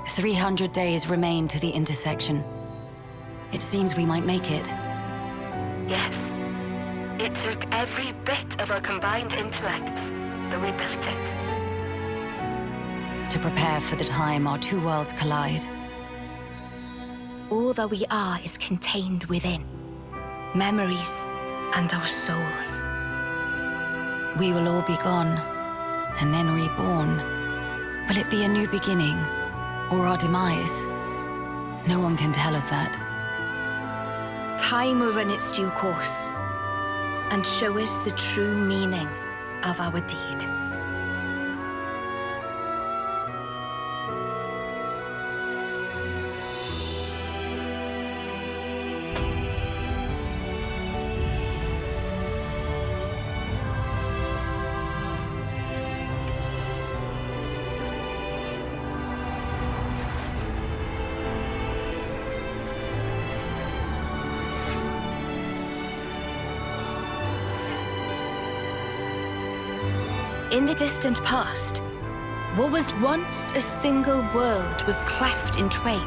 300 days remain to the intersection. It seems we might make it. Yes. It took every bit of our combined intellects, but we built it. To prepare for the time our two worlds collide. All that we are is contained within. Memories and our souls. We will all be gone, and then reborn. Will it be a new beginning, or our demise? No one can tell us that. Time will run its due course, and show us the true meaning of our deed. In the distant past, what was once a single world was cleft in twain.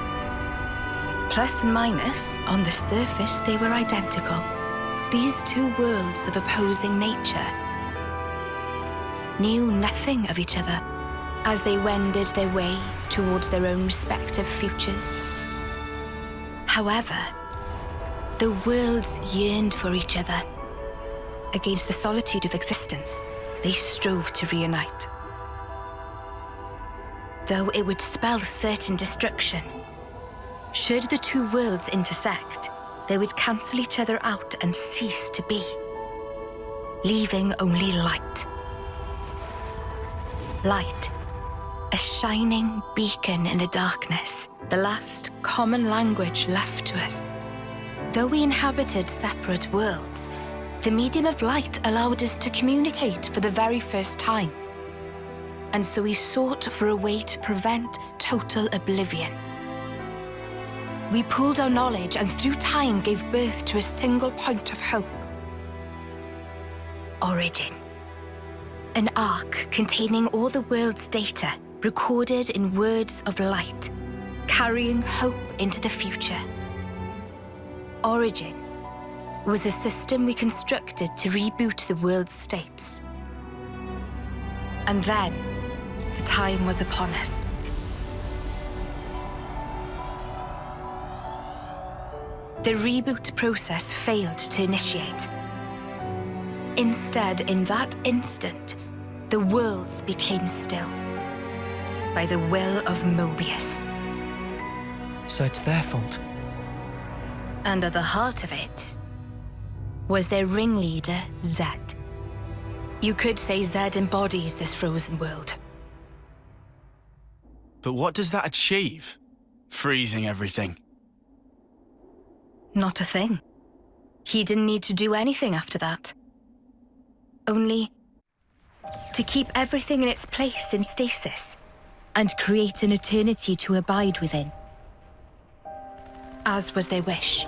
Plus and minus, on the surface, they were identical. These two worlds of opposing nature knew nothing of each other as they wended their way towards their own respective futures. However, the worlds yearned for each other. Against the solitude of existence, they strove to reunite. Though it would spell certain destruction, should the two worlds intersect, they would cancel each other out and cease to be, leaving only light. Light, a shining beacon in the darkness, the last common language left to us. Though we inhabited separate worlds, the medium of light allowed us to communicate for the very first time. And so we sought for a way to prevent total oblivion. We pooled our knowledge and through time gave birth to a single point of hope. Origin. An arc containing all the world's data, recorded in words of light, carrying hope into the future. Origin was a system we constructed to reboot the world's states. And then, the time was upon us. The reboot process failed to initiate. Instead, in that instant, the worlds became still. By the will of Moebius. So it's their fault? And at the heart of it was their ringleader, Zed. You could say Zed embodies this frozen world. But what does that achieve? Freezing everything. Not a thing. He didn't need to do anything after that. Only to keep everything in its place in stasis and create an eternity to abide within. As was their wish.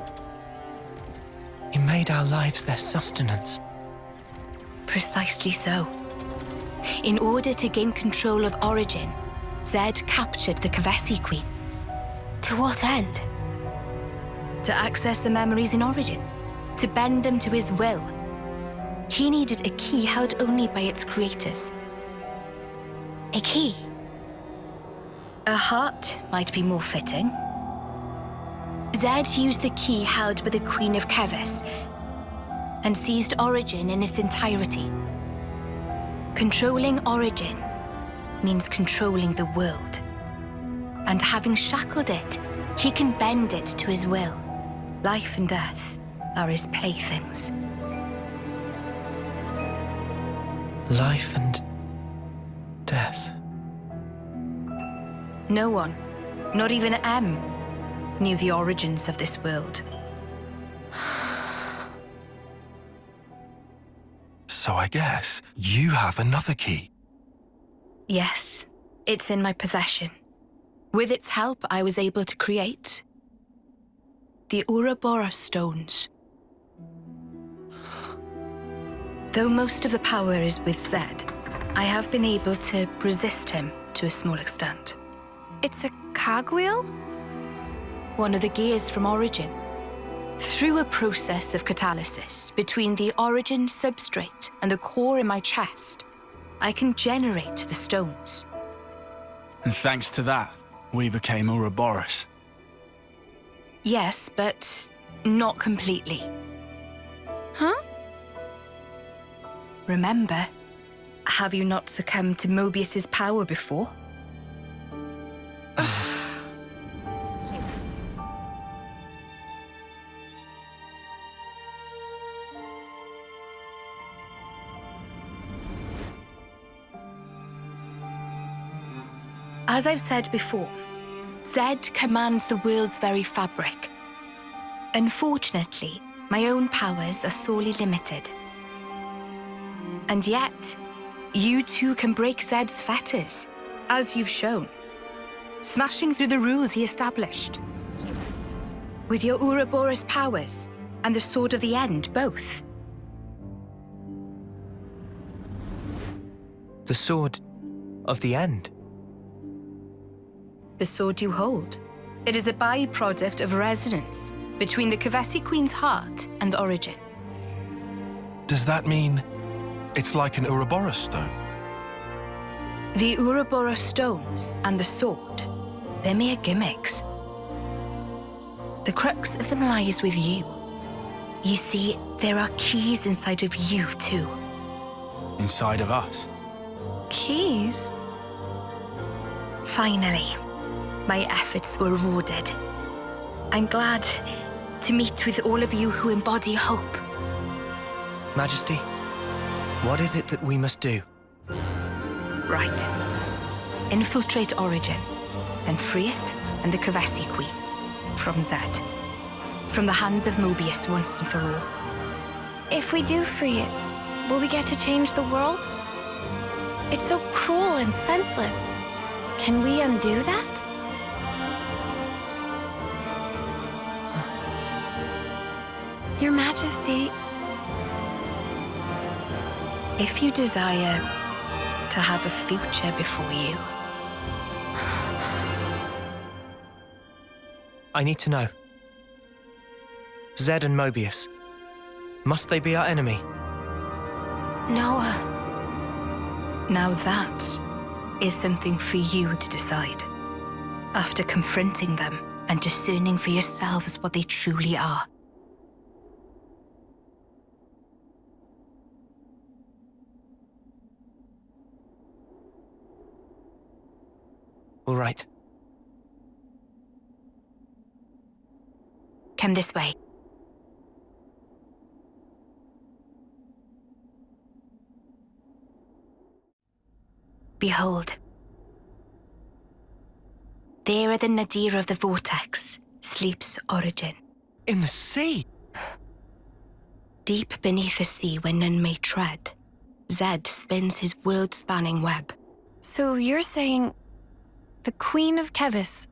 He made our lives their sustenance. Precisely so. In order to gain control of Origin, Zed captured the Kavesi Queen. To what end? To access the memories in Origin, to bend them to his will. He needed a key held only by its creators. A key? A heart might be more fitting. Zed used the key held by the Queen of Kevis and seized Origin in its entirety. Controlling Origin means controlling the world. And having shackled it, he can bend it to his will. Life and death are his playthings. Life and death. No one, not even M, knew the origins of this world. So I guess you have another key. Yes, it's in my possession. With its help, I was able to create the Ouroboros stones. Though most of the power is with Zed, I have been able to resist him to a small extent. It's a cogwheel? One of the gears from Origin. Through a process of catalysis between the Origin substrate and the core in my chest, I can generate the stones. And thanks to that, we became Ouroboros. Yes, but not completely. Huh? Remember, have you not succumbed to Moebius's power before? As I've said before, Zed commands the world's very fabric. Unfortunately, my own powers are sorely limited. And yet, you two can break Zed's fetters, as you've shown, smashing through the rules he established. With your Ouroboros powers and the Sword of the End, both. The Sword of the End? The sword you hold. It is a byproduct of resonance between the Kavesi Queen's heart and Origin. Does that mean it's like an Ouroboros stone? The Ouroboros stones and the sword, they're mere gimmicks. The crux of them lies with you. You see, there are keys inside of you too. Inside of us. Keys? Finally, my efforts were rewarded. I'm glad to meet with all of you who embody hope. Majesty, what is it that we must do? Right. Infiltrate Origin, then free it and the Kavesi Queen from Zed. From the hands of Moebius once and for all. If we do free it, will we get to change the world? It's so cruel and senseless. Can we undo that? Your Majesty, If you desire to have a future before you, I need to know. Zed and Moebius, must they be our enemy? Noah. Now that is something for you to decide. After confronting them and discerning for yourselves what they truly are. All right. Come this way. Behold. There at the nadir of the vortex sleeps Origin. In the sea? Deep beneath the sea where none may tread, Zed spins his world-spanning web. so you're saying the Queen of Kevis,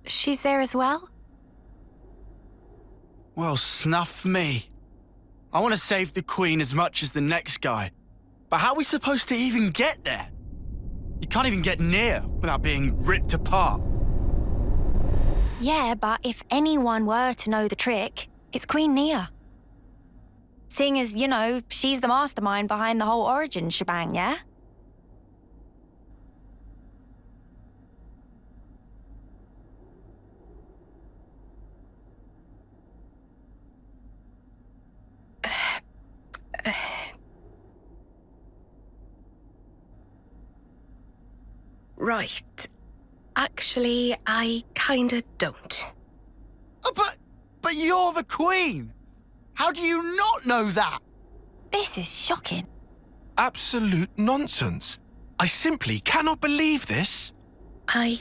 she's there as well? Well, snuff me. I want to save the Queen as much as the next guy. But how are we supposed to even get there? You can't even get near without being ripped apart. Yeah, but if anyone were to know the trick, it's Queen Nia. Seeing as, you know, she's the mastermind behind the whole Origin shebang, yeah? Right. Actually, I kinda don't. Oh, but you're the Queen! How do you not know that? This is shocking. Absolute nonsense. I simply cannot believe this. I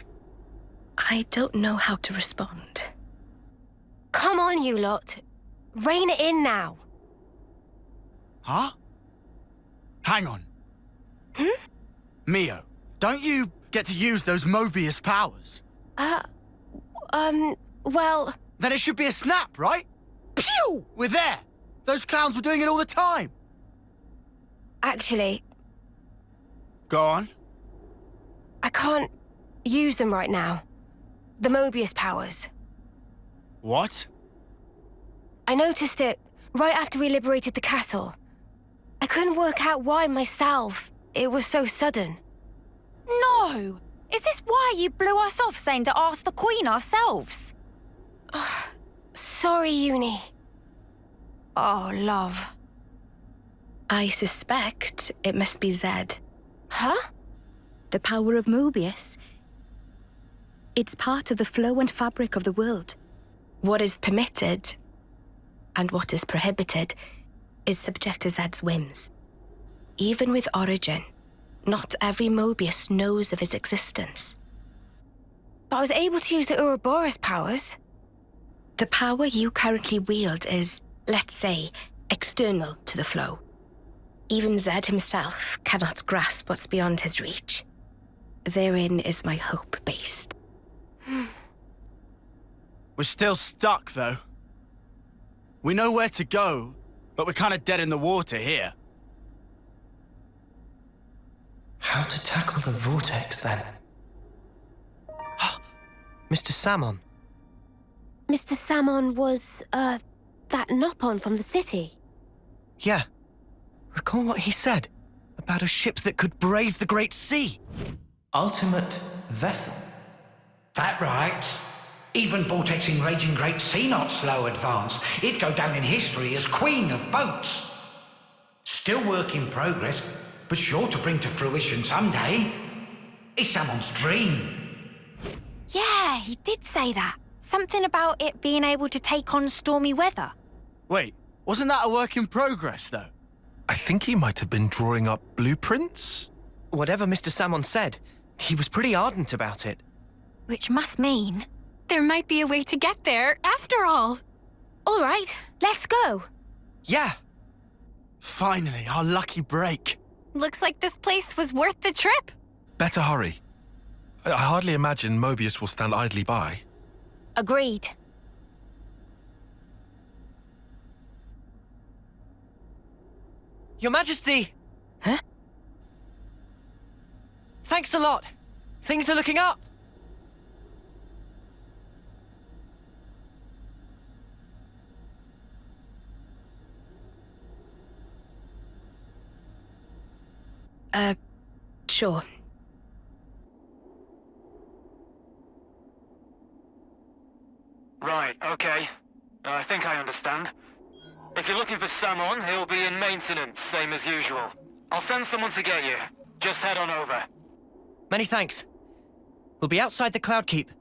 don't know how to respond. Come on, you lot. Rein it in now. Huh? Hang on. Mio, don't you get to use those Moebius powers? Well, Then it should be a snap, right? Pew! We're there! Those clowns were doing it all the time! actually, Go on. I can't use them right now. The Moebius powers. What? I noticed it right after we liberated the castle. I couldn't work out why myself. It was so sudden. No! Is this why you blew us off saying to ask the Queen ourselves? Sorry, Uni. Oh, love. I suspect it must be Zed. Huh? The power of Moebius. It's part of the flow and fabric of the world. What is permitted and what is prohibited is subject to Zed's whims. Even with Origin, not every Moebius knows of his existence. But I was able to use the Ouroboros powers. The power you currently wield is, let's say, external to the flow. Even Zed himself cannot grasp what's beyond his reach. Therein is my hope based. We're still stuck, though. We know where to go, but we're kind of dead in the water here. How to tackle the vortex, then? Mr. Salmon. Mr. Salmon was, that Nopon from the city. Yeah. Recall what he said about a ship that could brave the Great Sea. Ultimate vessel. That right. Even vortexing raging great sea not slow advance. It'd go down in history as queen of boats. Still work in progress, but sure to bring to fruition someday. It's someone's dream. Yeah, he did say that. Something about it being able to take on stormy weather. Wait, wasn't that a work in progress, though? I think he might have been drawing up blueprints. Whatever Mr. Salmon said, he was pretty ardent about it. Which must mean... There might be a way to get there, after all. All right, let's go. Yeah. Finally, our lucky break. Looks like this place was worth the trip. Better hurry. I hardly imagine Moebius will stand idly by. Agreed. Your Majesty! Huh? Thanks a lot. Things are looking up. Sure. Right, okay. I think I understand. If you're looking for Salmon, he'll be in maintenance, same as usual. I'll send someone to get you. Just head on over. Many thanks. We'll be outside the Cloud Keep.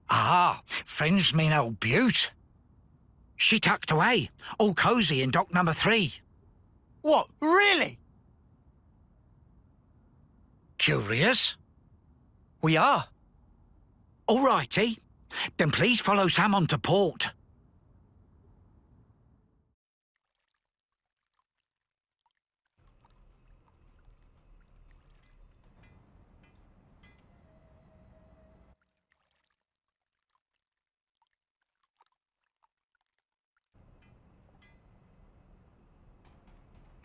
Ah, friends mean old Butte. She tucked away, all cosy in dock number 3. What, really? Curious? We are. All righty. Then please follow Sam on to port.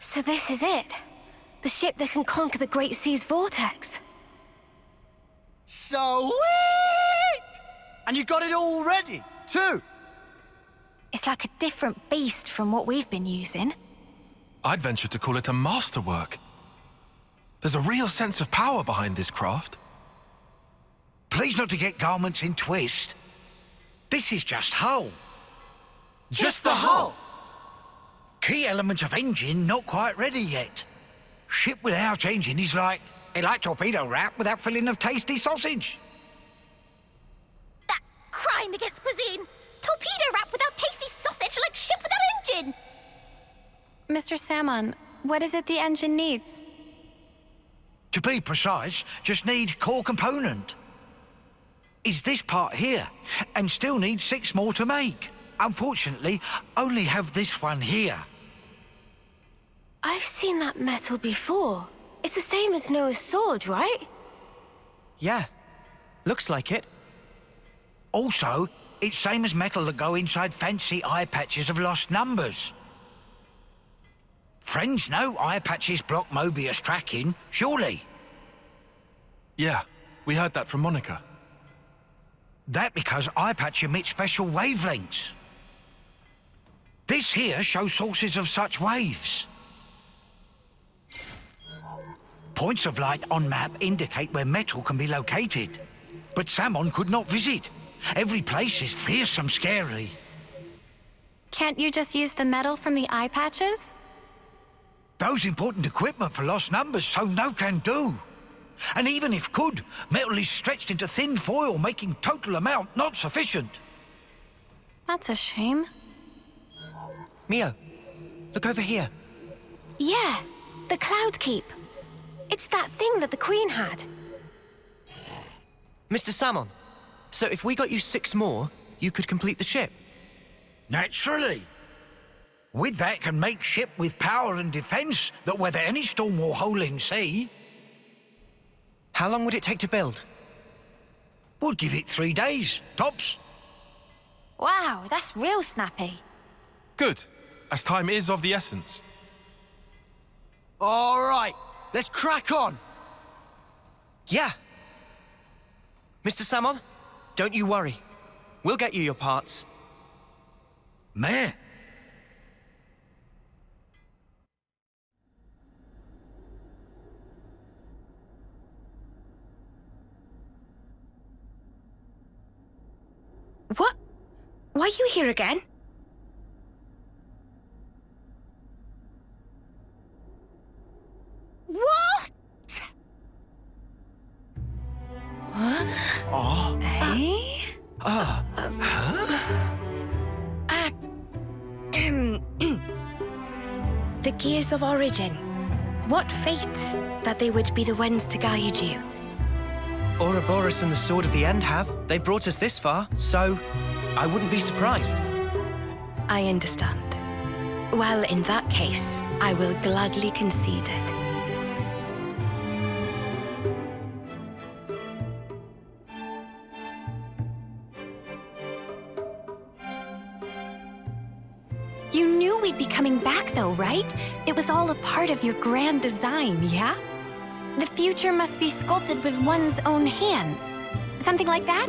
So this is it. The ship that can conquer the Great Sea's vortex. Sweet! And you got it all ready, too. It's like a different beast from what we've been using. I'd venture to call it a masterwork. There's a real sense of power behind this craft. Please not to get garments in twist. This is just hull. Just the hull? Key element of engine not quite ready yet. Ship without engine is like torpedo wrap without filling of tasty sausage. That crime against cuisine! Torpedo wrap without tasty sausage like ship without engine! Mr. Salmon, what is it the engine needs? To be precise, just need core component. Is this part here, and still need 6 more to make. Unfortunately, only have this one here. I've seen that metal before. It's the same as Noah's sword, right? Yeah, looks like it. Also, it's same as metal that go inside fancy eye patches of lost numbers. Friends know eye patches block Moebius tracking, surely? Yeah, we heard that from Monica. That because eye patch emit special wavelengths. This here shows sources of such waves. Points of light on map indicate where metal can be located. But Salmon could not visit. Every place is fearsome scary. Can't you just use the metal from the eye patches? Those important equipment for lost numbers, so no can do. And even if could, metal is stretched into thin foil, making total amount not sufficient. That's a shame. Mio, look over here. Yeah, the Cloud Keep. It's that thing that the Queen had. Mr. Salmon, so if we got you 6 more, you could complete the ship? Naturally. With that can make ship with power and defense that weather any storm or hole in sea. How long would it take to build? Would give it 3 days, tops. Wow, that's real snappy. Good, as time is of the essence. All right, let's crack on. Yeah. Mr. Salmon, don't you worry. We'll get you your parts. Meh. What? Why are you here again? What? Oh. Hey? The Gears of Origin. What fate that they would be the ones to guide you. Ouroboros and the Sword of the End have. They brought us this far, so I wouldn't be surprised. I understand. Well, in that case, I will gladly concede it. You knew we'd be coming back though, right? It was all a part of your grand design, yeah? The future must be sculpted with one's own hands. Something like that?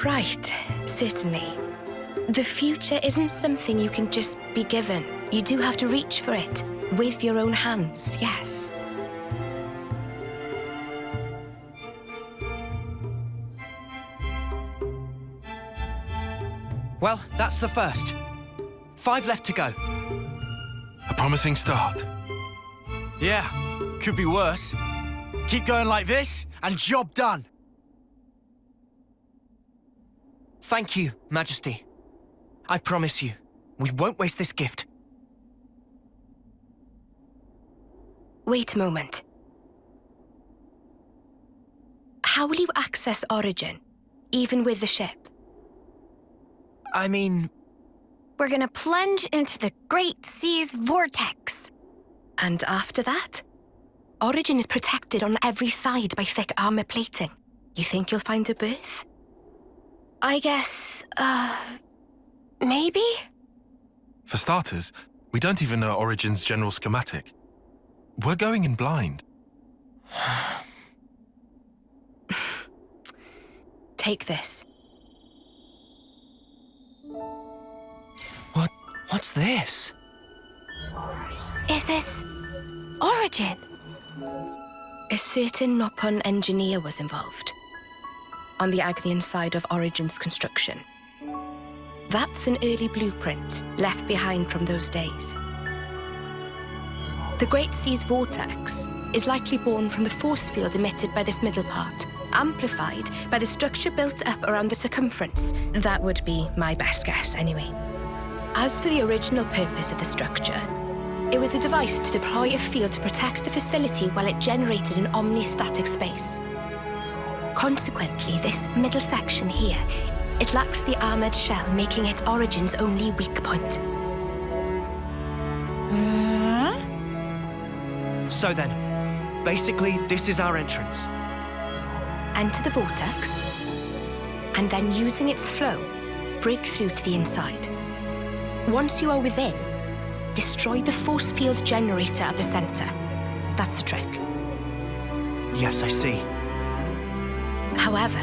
Right, certainly. The future isn't something you can just be given. You do have to reach for it. With your own hands, yes. Well, that's the first. 5 left to go. A promising start. Yeah, could be worse. Keep going like this, and job done. Thank you, Majesty. I promise you, we won't waste this gift. Wait a moment. How will you access Origin, even with the ship? I mean... We're gonna plunge into the Great Sea's vortex. And after that? Origin is protected on every side by thick armor plating. You think you'll find a berth? I guess, maybe? For starters, we don't even know Origin's general schematic. We're going in blind. Take this. What's this? Is this Origin? A certain Nopon engineer was involved on the Agnian side of Origin's construction. That's an early blueprint left behind from those days. The Great Sea's vortex is likely born from the force field emitted by this middle part, amplified by the structure built up around the circumference. That would be my best guess, anyway. As for the original purpose of the structure, it was a device to deploy a field to protect the facility while it generated an omnistatic space. Consequently, this middle section here, it lacks the armored shell, making it Origin's only weak point. So then, basically, this is our entrance. Enter the vortex, and then using its flow, break through to the inside. Once you are within, destroy the force field generator at the center. That's the trick. Yes, I see. However,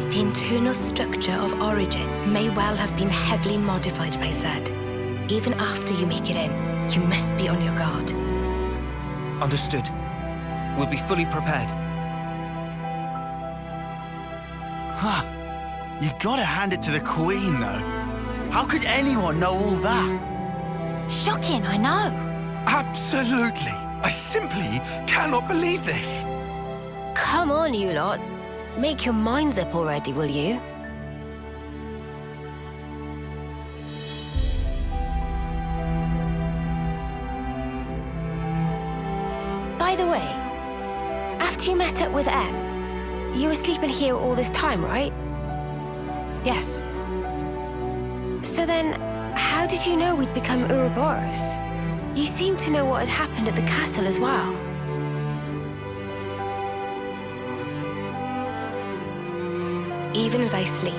the internal structure of Origin may well have been heavily modified by Zed. Even after you make it in, you must be on your guard. Understood. We'll be fully prepared. Huh. You gotta hand it to the Queen, though. How could anyone know all that? Shocking, I know. Absolutely. I simply cannot believe this. Come on, you lot. Make your minds up already, will you? By the way, after you met up with Em, you were sleeping here all this time, right? Yes. So then, how did you know we'd become Ouroboros? You seem to know what had happened at the castle as well. Even as I sleep,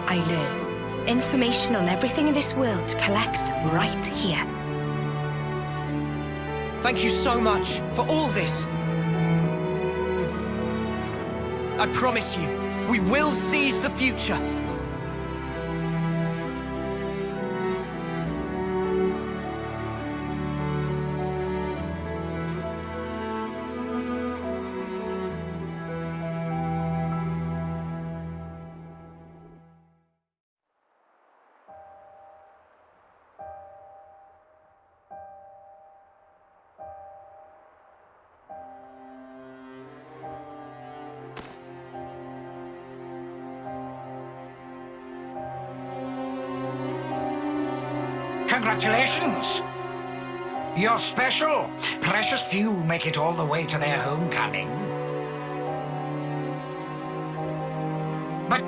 I learn. Information on everything in this world collects right here. Thank you so much for all this. I promise you, we will seize the future. Congratulations! You're special. Precious few make it all the way to their homecoming. But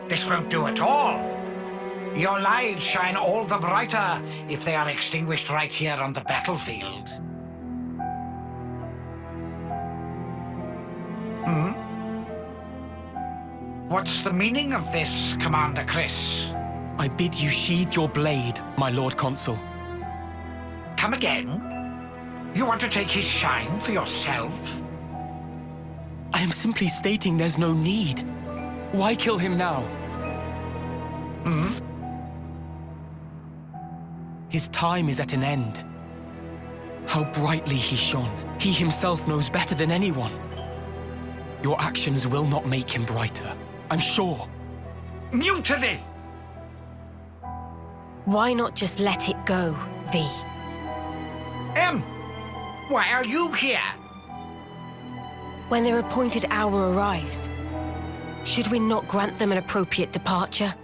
this won't do at all. Your lives shine all the brighter if they are extinguished right here on the battlefield. What's the meaning of this, Commander Chris? I bid you sheathe your blade, my Lord Consul. Come again? You want to take his shine for yourself? I am simply stating there's no need. Why kill him now? His time is at an end. How brightly he shone. He himself knows better than anyone. Your actions will not make him brighter, I'm sure. Mutiny! Why not just let it go, V? Em, why are you here? When their appointed hour arrives, should we not grant them an appropriate departure?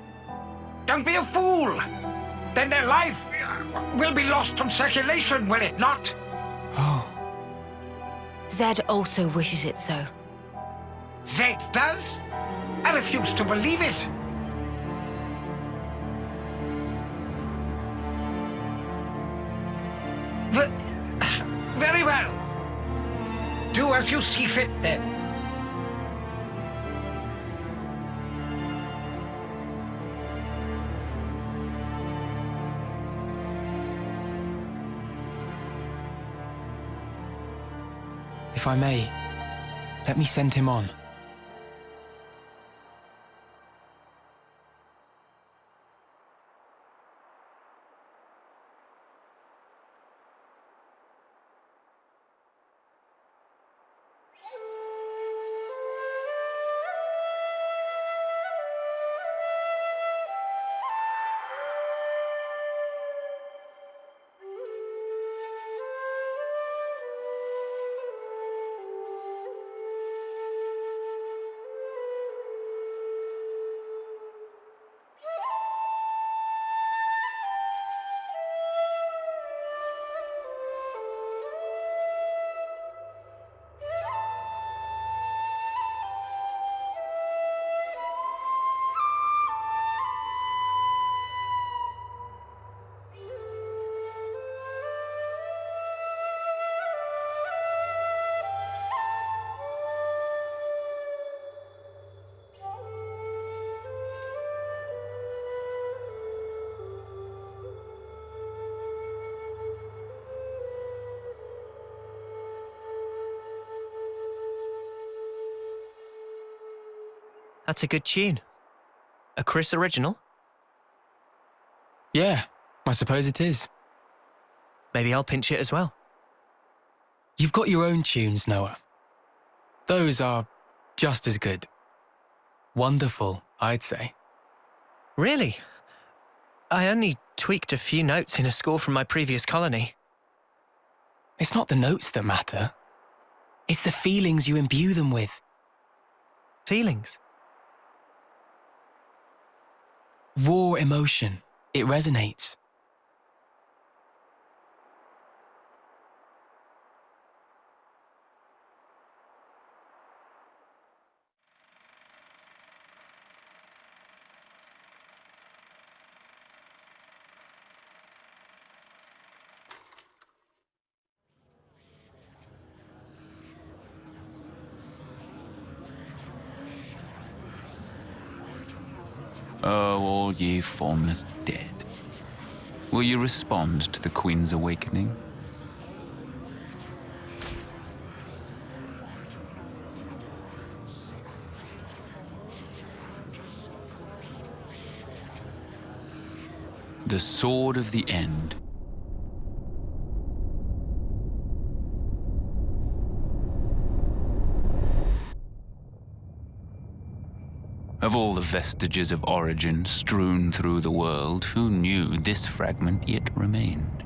Don't be a fool! Then their life will be lost from circulation, will it not? Oh. Zed also wishes it so. Zed does? I refuse to believe it. Very well. Do as you see fit, then. If I may, let me send him on. That's a good tune. A Chris original? Yeah, I suppose it is. Maybe I'll pinch it as well. You've got your own tunes, Noah. Those are just as good. Wonderful, I'd say. Really? I only tweaked a few notes in a score from my previous colony. It's not the notes that matter. It's the feelings you imbue them with. Feelings? Raw emotion. It resonates. Oh, all ye formless dead. Will you respond to the Queen's awakening? The Sword of the End. Of all the vestiges of origin strewn through the world, who knew this fragment yet remained?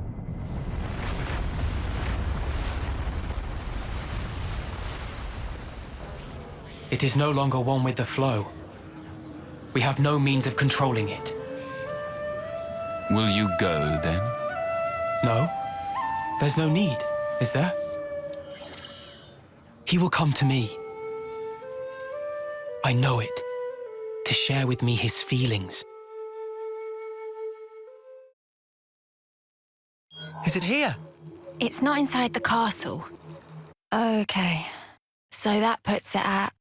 It is no longer one with the flow. We have no means of controlling it. Will you go, then? No. There's no need, is there? He will come to me. I know it. To share with me his feelings. Is it here? It's not inside the castle. Okay. So that puts it at...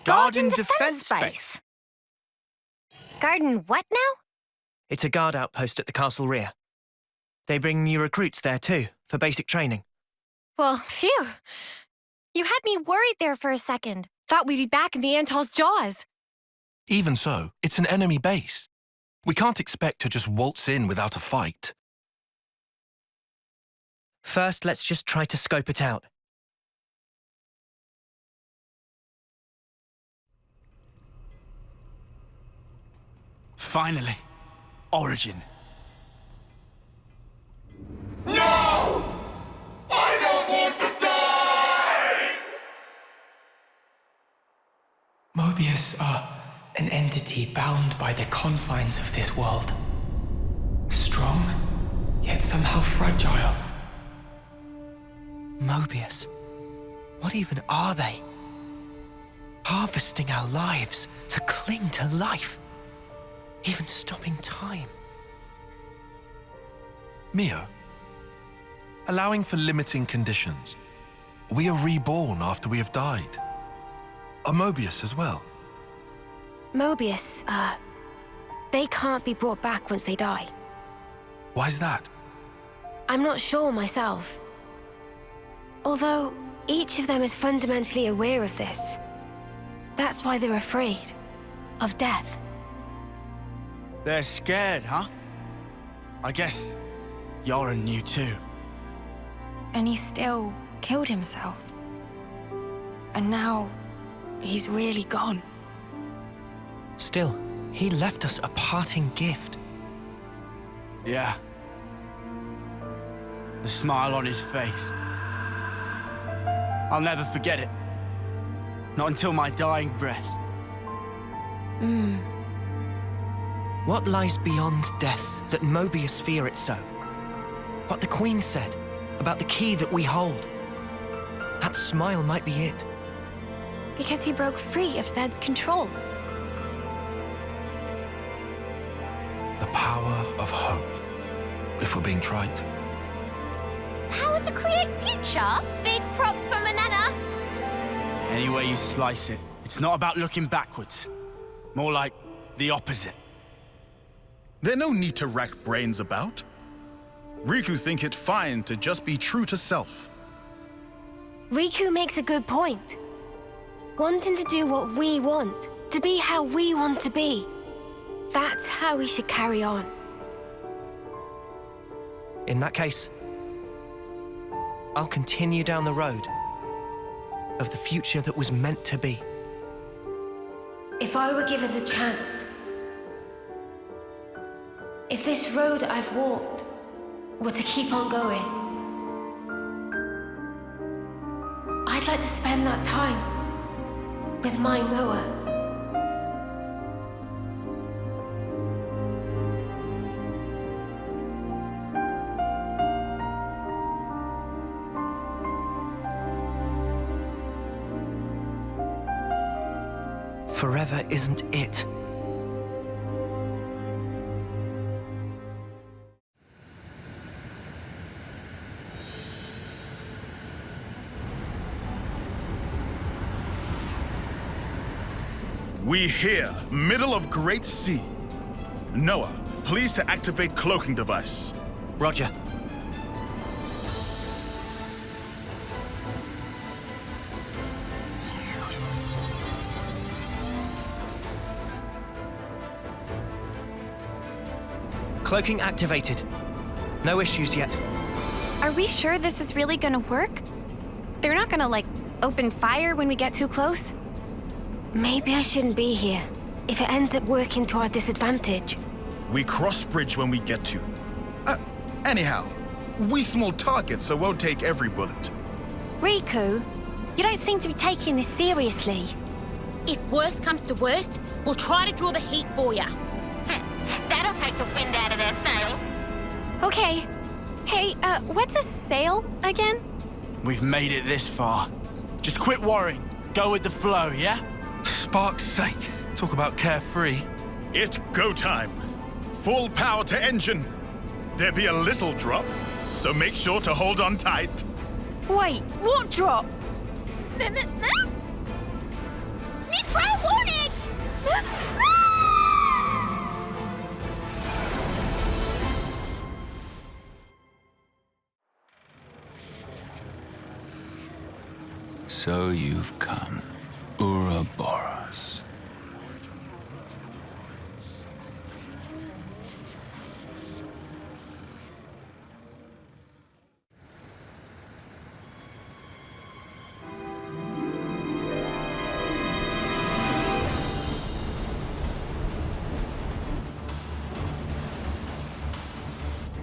Garden Defense Base. Garden what now? It's a guard outpost at the castle rear. They bring new recruits there too, for basic training. Well, phew. You had me worried there for a second. Thought we'd be back in the Antal's jaws. Even so, it's an enemy base. We can't expect to just waltz in without a fight. First, let's just try to scope it out. Finally. Origin. No! I don't want to die! Moebius are an entity bound by the confines of this world. Strong, yet somehow fragile. Moebius. What even are they? Harvesting our lives to cling to life. Even stopping time. Mio, allowing for limiting conditions, we are reborn after we have died. Are Moebius as well? Moebius, they can't be brought back once they die. Why's that? I'm not sure myself. Although, each of them is fundamentally aware of this. That's why they're afraid of death. They're scared, huh? I guess Yoren knew too. And he still killed himself. And now, he's really gone. Still, he left us a parting gift. Yeah. The smile on his face. I'll never forget it. Not until my dying breath. What lies beyond death that Moebius fear it so? What the Queen said about the key that we hold. That smile might be it. Because he broke free of Zed's control. The power of hope, if we're being trite. Power to create future? Big props for Manana. Any way you slice it, it's not about looking backwards. More like the opposite. There's no need to rack brains about. Riku think it fine to just be true to self. Riku makes a good point. Wanting to do what we want, to be how we want to be. That's how we should carry on. In that case, I'll continue down the road of the future that was meant to be. If I were given the chance, if this road I've walked were to keep on going, I'd like to spend that time with my Noah. Forever isn't it. We here, middle of Great Sea. Noah, please to activate cloaking device. Roger. Cloaking activated. No issues yet. Are we sure this is really gonna work? They're not gonna, like, open fire when we get too close? Maybe I shouldn't be here, if it ends up working to our disadvantage. We cross bridge when we get to. Anyhow, we small targets, so won't take every bullet. Riku, you don't seem to be taking this seriously. If worst comes to worst, we'll try to draw the heat for you. That'll take the wind out of their sails. Okay. Hey, what's a sail again? We've made it this far. Just quit worrying. Go with the flow, yeah? Spark's sake. Talk about carefree. It go time. Full power to engine. There be a little drop, so make sure to hold on tight. Wait, what drop? Necro warning! So you've come, Ouroboros.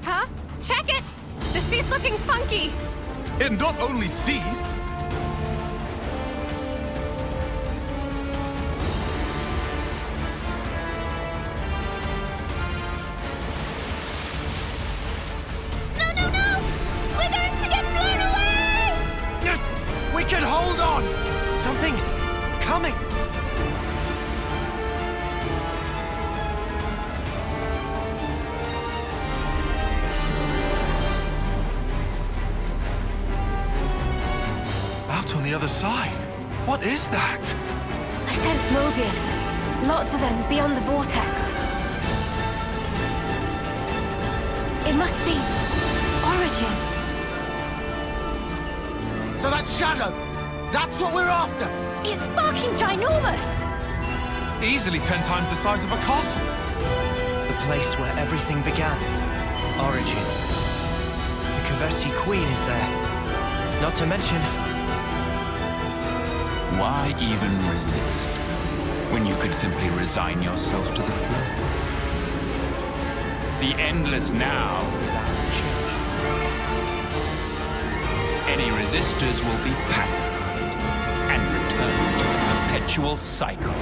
Huh? Check it! The sea's looking funky! And not only sea, we can hold on! Something's coming! Out on the other side. What is that? I sense Moebius. Lots of them beyond the vortex. It must be Origin. So that shadow, that's what we're after! It's sparking ginormous! Easily 10 times the size of a castle. The place where everything began. Origin. The Kavesi Queen is there. Not to mention... Why even resist, when you could simply resign yourself to the flow? The endless now is our change. Any resistors will be pacified and return to a perpetual cycle.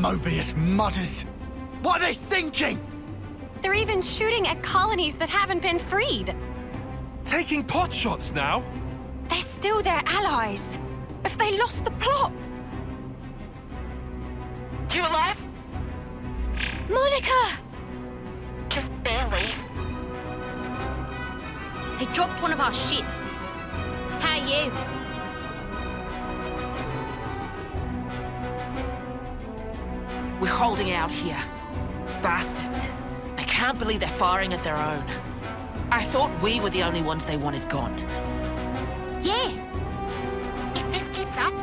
Moebius mudders. What are they thinking? They're even shooting at colonies that haven't been freed. Taking pot shots now? They're still their allies. If they lost the plot... You alive? Monica! Just barely. They dropped one of our ships. How are you? We're holding out here. Bastards. I can't believe they're firing at their own. I thought we were the only ones they wanted gone. Yeah. If this keeps up,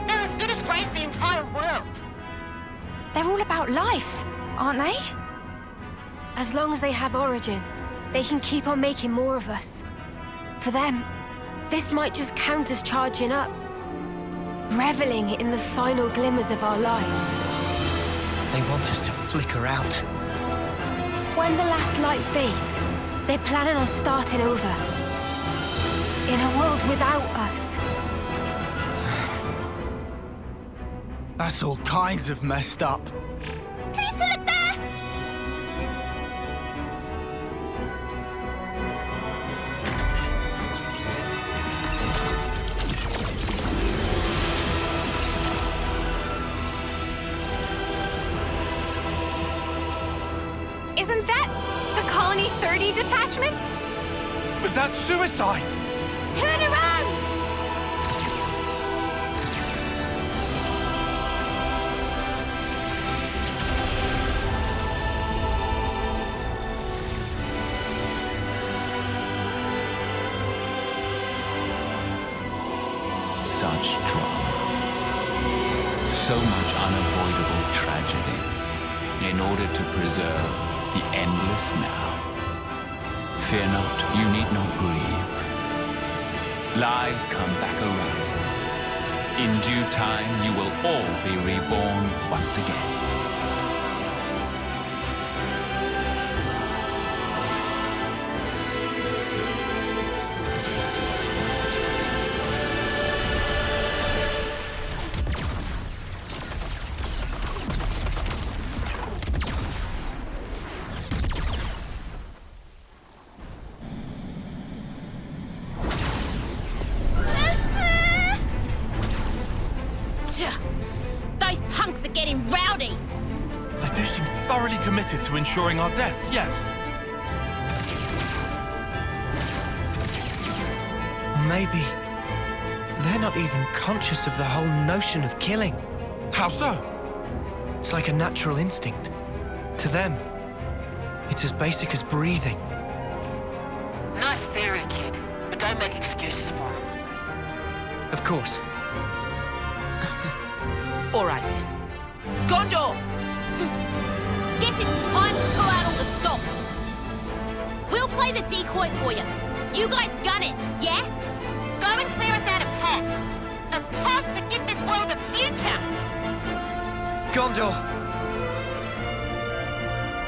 they'll as good as raise the entire world. They're all about life, aren't they? As long as they have Origin, they can keep on making more of us. For them, this might just count as charging up. Reveling in the final glimmers of our lives. They want us to flicker out. When the last light fades, they're planning on starting over. In a world without us. That's all kinds of messed up. Can you still look there? Isn't that the Colony 30 detachment? But that's suicide! Turn around! Such drama. So much unavoidable tragedy in order to preserve the endless now. Fear not, you need not grieve. Lives come back around. In due time, you will all be reborn once again. Those punks are getting rowdy. They do seem thoroughly committed to ensuring our deaths, yes. Or maybe they're not even conscious of the whole notion of killing. How so? It's like a natural instinct. To them, it's as basic as breathing. Nice theory, kid, but don't make excuses for them. Of course. All right then. Gondor! Guess it's time to pull out all the stops. We'll play the decoy for you. You guys gun it, yeah? Go and clear us out a path. A path to give this world a future. Gondor!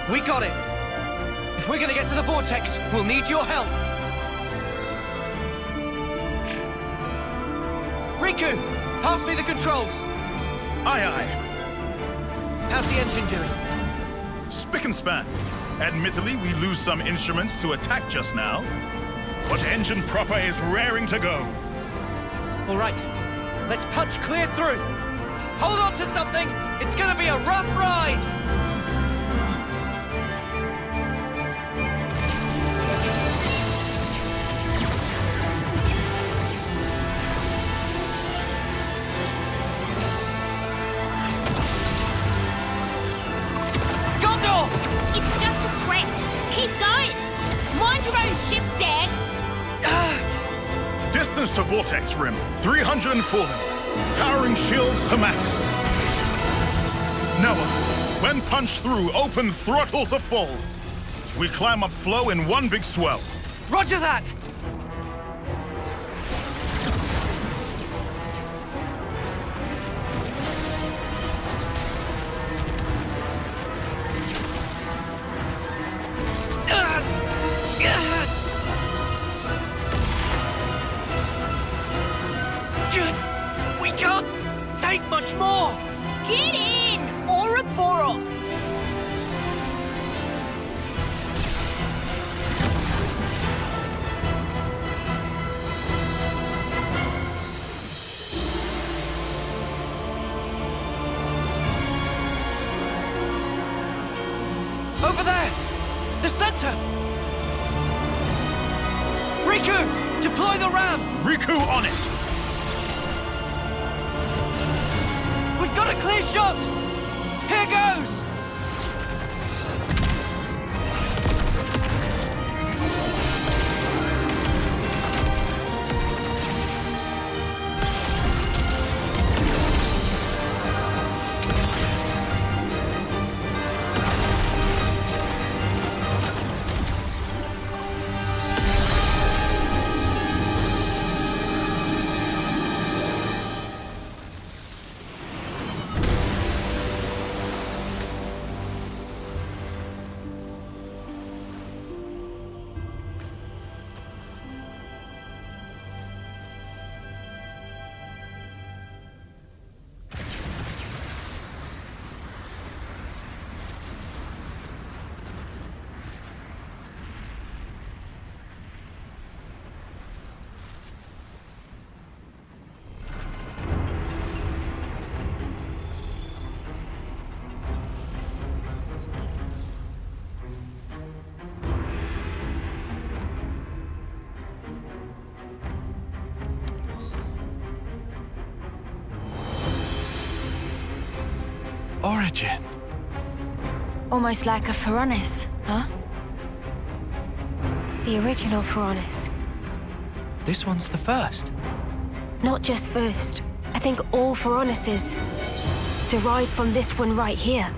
We got it! If we're gonna get to the Vortex, we'll need your help! Riku! Pass me the controls! Aye, aye. How's the engine doing? Spick and span. Admittedly, we lose some instruments to attack just now, but engine proper is raring to go. All right, let's punch clear through. Hold on to something! It's gonna be a rough ride! It's just a scratch. Keep going. Mind your own ship, Dad. Distance to Vortex Rim, 340. Powering shields to max. Noah, when punched through, open throttle to full. We climb up flow in one big swell. Roger that! Get in, or a Over there! The center! Riku! Deploy the ram! Riku on it! We've got a clear shot! Here goes! Origin. Almost like a Pharaonis, huh? The original Pharaonis. This one's the first. Not just first. I think all Pharaonises derived from this one right here.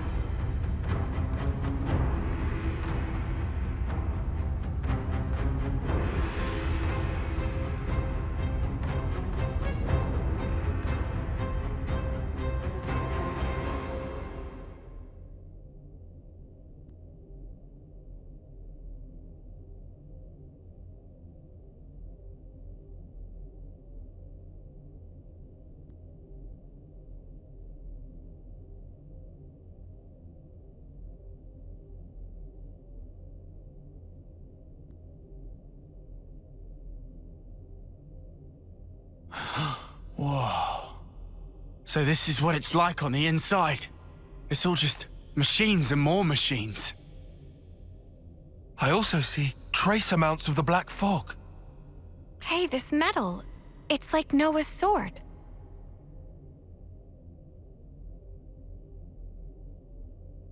Whoa. So this is what it's like on the inside. It's all just machines and more machines. I also see trace amounts of the black fog. Hey, this metal. It's like Noah's sword.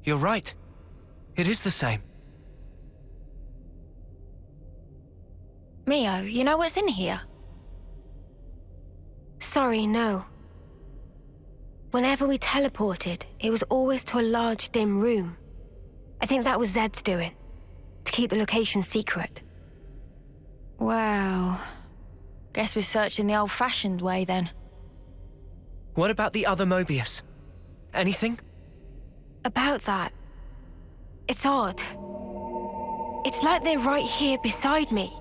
You're right. It is the same. Mio, you know what's in here? Sorry, no. Whenever we teleported, it was always to a large, dim room. I think that was Zed's doing, to keep the location secret. Well, guess we're searching the old-fashioned way then. What about the other Moebius? Anything? About that, it's odd. It's like they're right here beside me,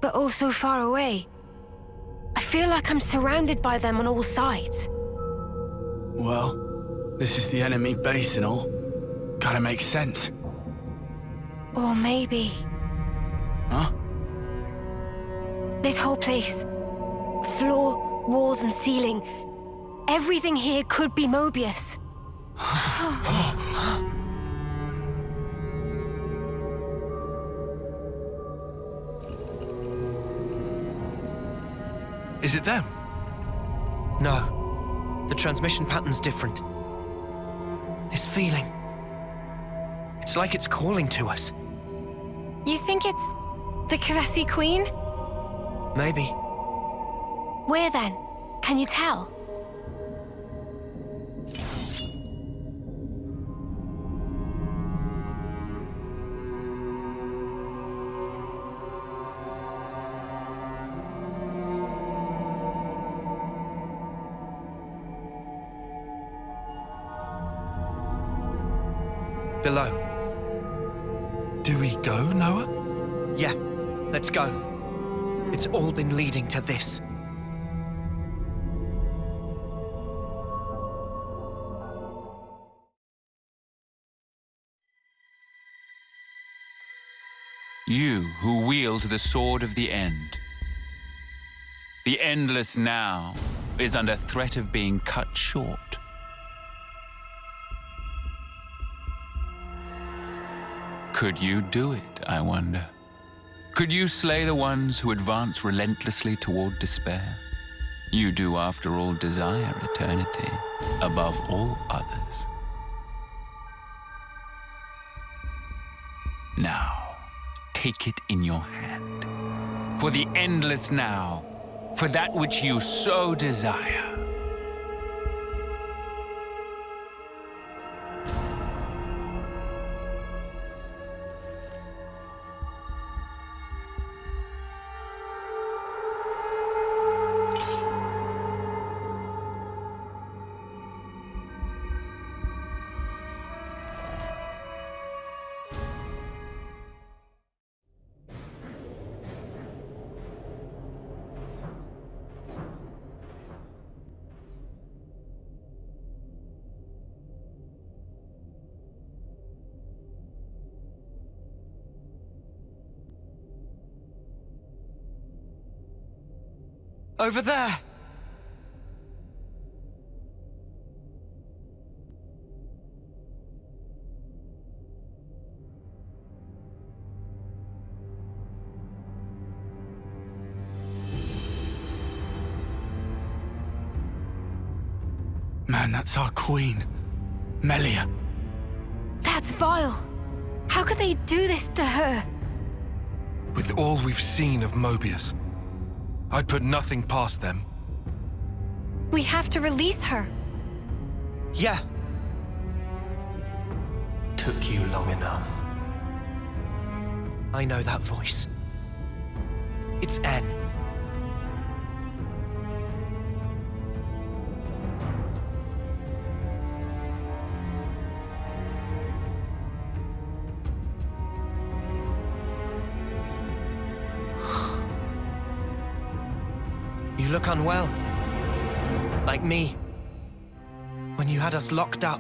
but also far away. I feel like I'm surrounded by them on all sides. Well, this is the enemy base and all. Kinda makes sense. Or maybe... Huh? This whole place. Floor, walls and ceiling. Everything here could be Moebius. Is it them? No. The transmission pattern's different. This feeling. It's like it's calling to us. You think it's the Kavesi Queen? Maybe. Where then? Can you tell? Below. Do we go, Noah? Yeah, let's go. It's all been leading to this. You who wield the sword of the end. The endless now is under threat of being cut short. Could you do it, I wonder? Could you slay the ones who advance relentlessly toward despair? You do, after all, desire eternity above all others. Now, take it in your hand. For the endless now, for that which you so desire. Over there! Man, that's our queen. Melia. That's vile. How could they do this to her? With all we've seen of Moebius, I'd put nothing past them. We have to release her. Yeah. Took you long enough. I know that voice. It's N. You look unwell. Like me. When you had us locked up.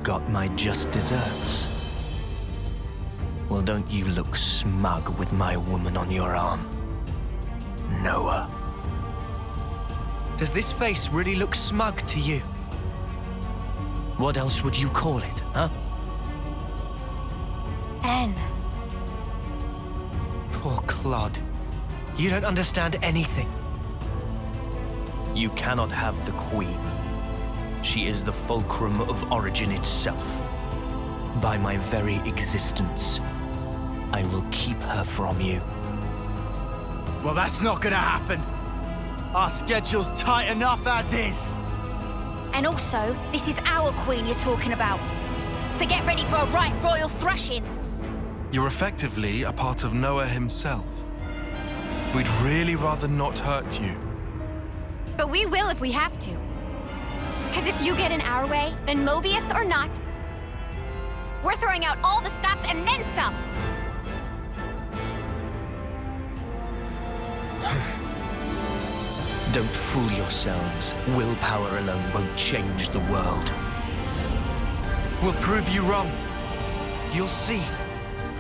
Got my just desserts. Well, don't you look smug with my woman on your arm. Noah. Does this face really look smug to you? What else would you call it, huh? N. Poor Claude. You don't understand anything. You cannot have the Queen. She is the fulcrum of origin itself. By my very existence, I will keep her from you. Well, that's not gonna happen. Our schedule's tight enough as is. And also, this is our queen you're talking about. So get ready for a right royal thrashing. You're effectively a part of Noah himself. We'd really rather not hurt you. But we will if we have to. Because if you get in our way, then Moebius or not, we're throwing out all the stops and then some. Don't fool yourselves. Willpower alone won't change the world. We'll prove you wrong. You'll see.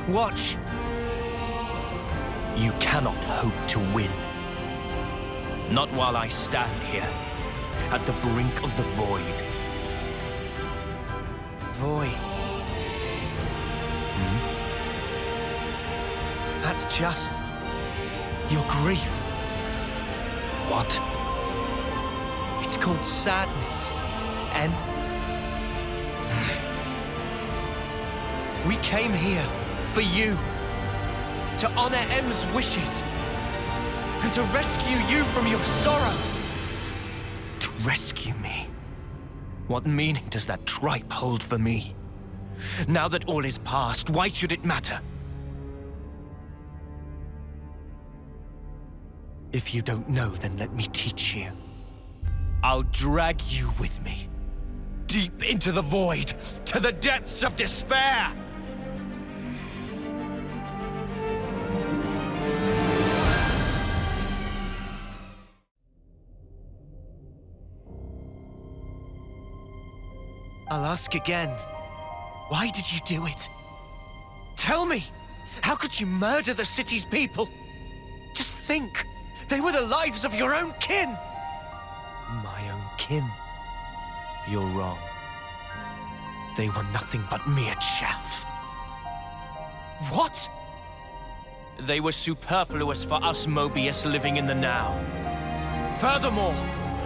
Watch. You cannot hope to win. Not while I stand here, at the brink of the void. Void. That's just your grief. What? It's called sadness, and we came here for you, to honor M's wishes, and to rescue you from your sorrow. To rescue me? What meaning does that tripe hold for me? Now that all is past, why should it matter? If you don't know, then let me teach you. I'll drag you with me, deep into the void, to the depths of despair! I'll ask again. Why did you do it? Tell me! How could you murder the city's people? Just think! They were the lives of your own kin! My own kin? You're wrong. They were nothing but mere chaff. What? They were superfluous for us Moebius living in the now. Furthermore,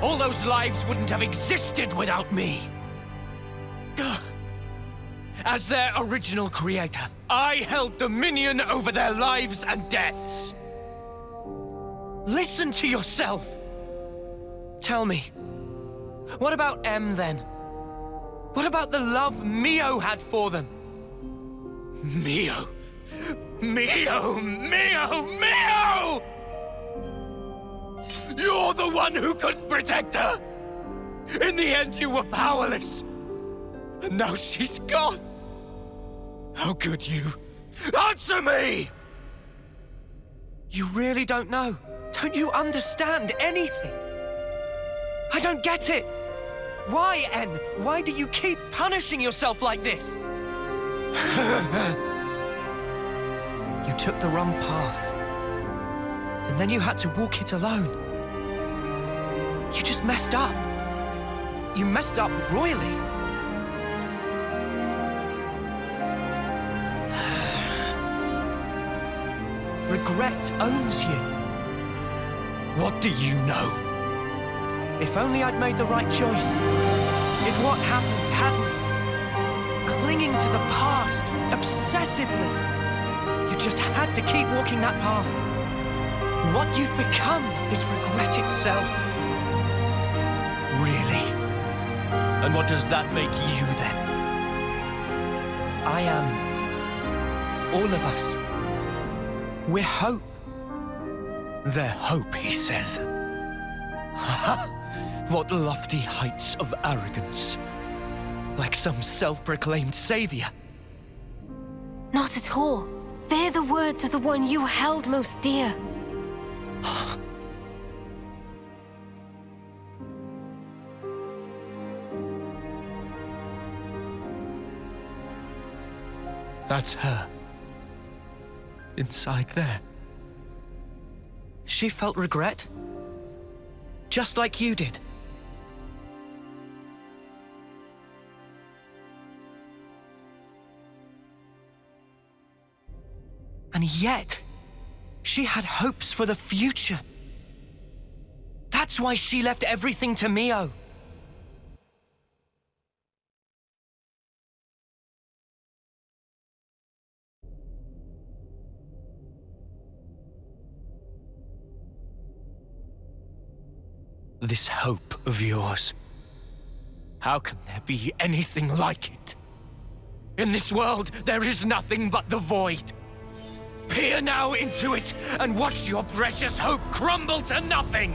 all those lives wouldn't have existed without me. As their original creator, I held dominion over their lives and deaths. Listen to yourself! Tell me, what about M then? What about the love Mio had for them? Mio! Mio! Mio! Mio! You're the one who couldn't protect her! In the end, you were powerless. And now she's gone. How could you? Answer me! You really don't know? Don't you understand anything? I don't get it. Why, N? Why do you keep punishing yourself like this? You took the wrong path. And then you had to walk it alone. You just messed up. You messed up royally. Regret owns you. What do you know? If only I'd made the right choice. If what happened hadn't. Clinging to the past, obsessively. You just had to keep walking that path. What you've become is regret itself. Really? And what does that make you then? I am all of us. We're hope. They're hope, he says. What lofty heights of arrogance. Like some self-proclaimed savior. Not at all. They're the words of the one you held most dear. That's her. Inside there. She felt regret. Just like you did. And yet, she had hopes for the future. That's why she left everything to Mio. This hope of yours. How can there be anything like it? In this world, there is nothing but the void. Peer now into it and watch your precious hope crumble to nothing!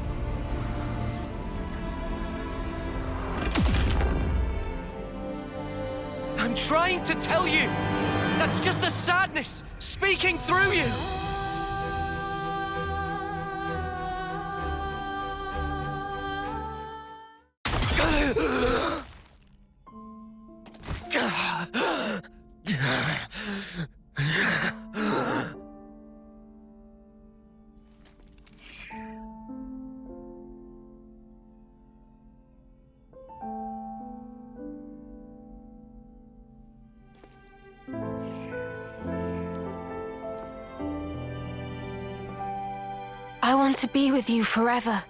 I'm trying to tell you! That's just the sadness speaking through you! I want to be with you forever.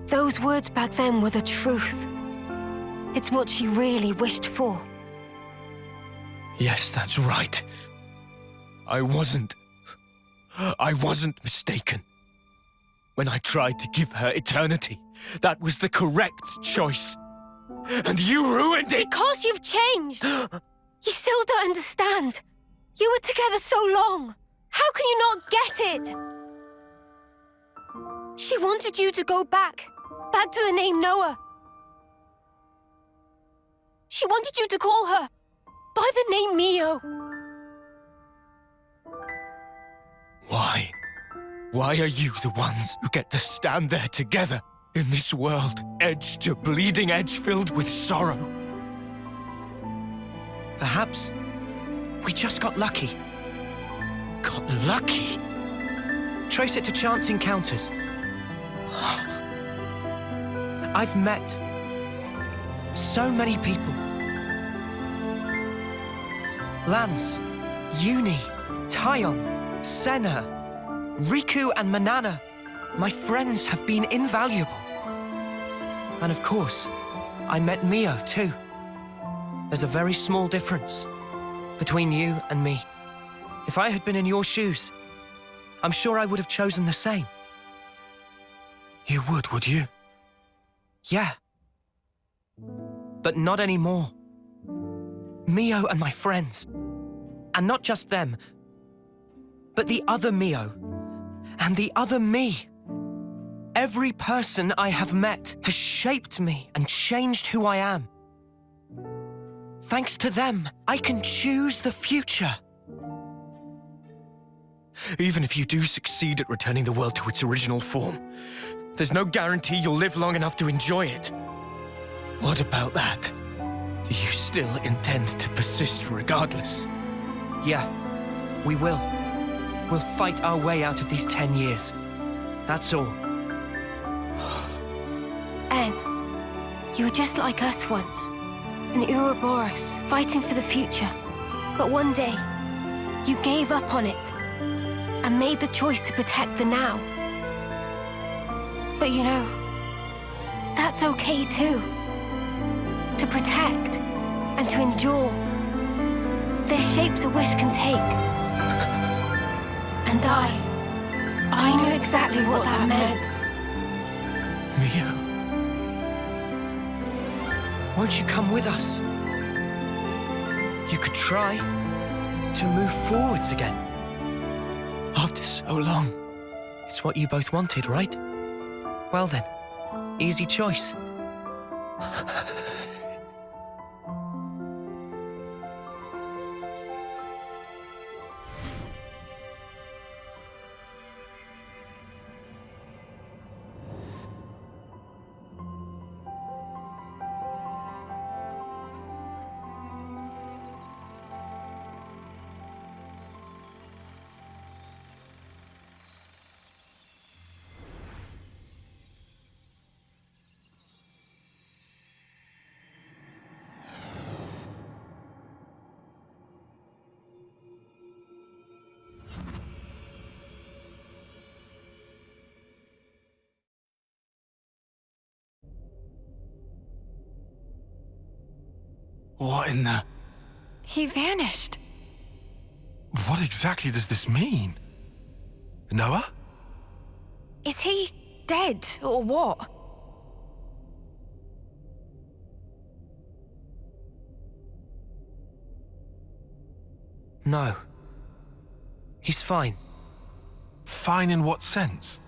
Those words back then were the truth. It's what she really wished for. Yes, that's right. I wasn't mistaken. When I tried to give her eternity, that was the correct choice. And you ruined it! Because you've changed! You still don't understand. You were together so long. How can you not get it? She wanted you to go back to the name Noah. She wanted you to call her by the name Mio. Why? Why are you the ones who get to stand there together in this world, edge to bleeding edge filled with sorrow? Perhaps we just got lucky. Got lucky? Trace it to chance encounters. I've met So many people. Lance, Uni, Tyon, Senna, Riku and Manana. My friends have been invaluable. And of course, I met Mio too. There's a very small difference between you and me. If I had been in your shoes, I'm sure I would have chosen the same. You would you? Yeah. But not anymore. Mio and my friends. And not just them, but the other Mio. And the other me. Every person I have met has shaped me and changed who I am. Thanks to them, I can choose the future. Even if you do succeed at returning the world to its original form, there's no guarantee you'll live long enough to enjoy it. What about that? Do you still intend to persist regardless? Yeah, we will. We'll fight our way out of these 10 years. That's all. En, you were just like us once. An Ouroboros, fighting for the future. But one day, you gave up on it and made the choice to protect the now. But you know, that's okay too. To protect and to endure. They're shapes a wish can take. And I knew exactly what that meant. Mio. Won't you come with us? You could try to move forwards again. After so long. It's what you both wanted, right? Well then, easy choice. What in the... He vanished. What exactly does this mean? Noah? Is he dead, or what? No. He's fine. Fine in what sense?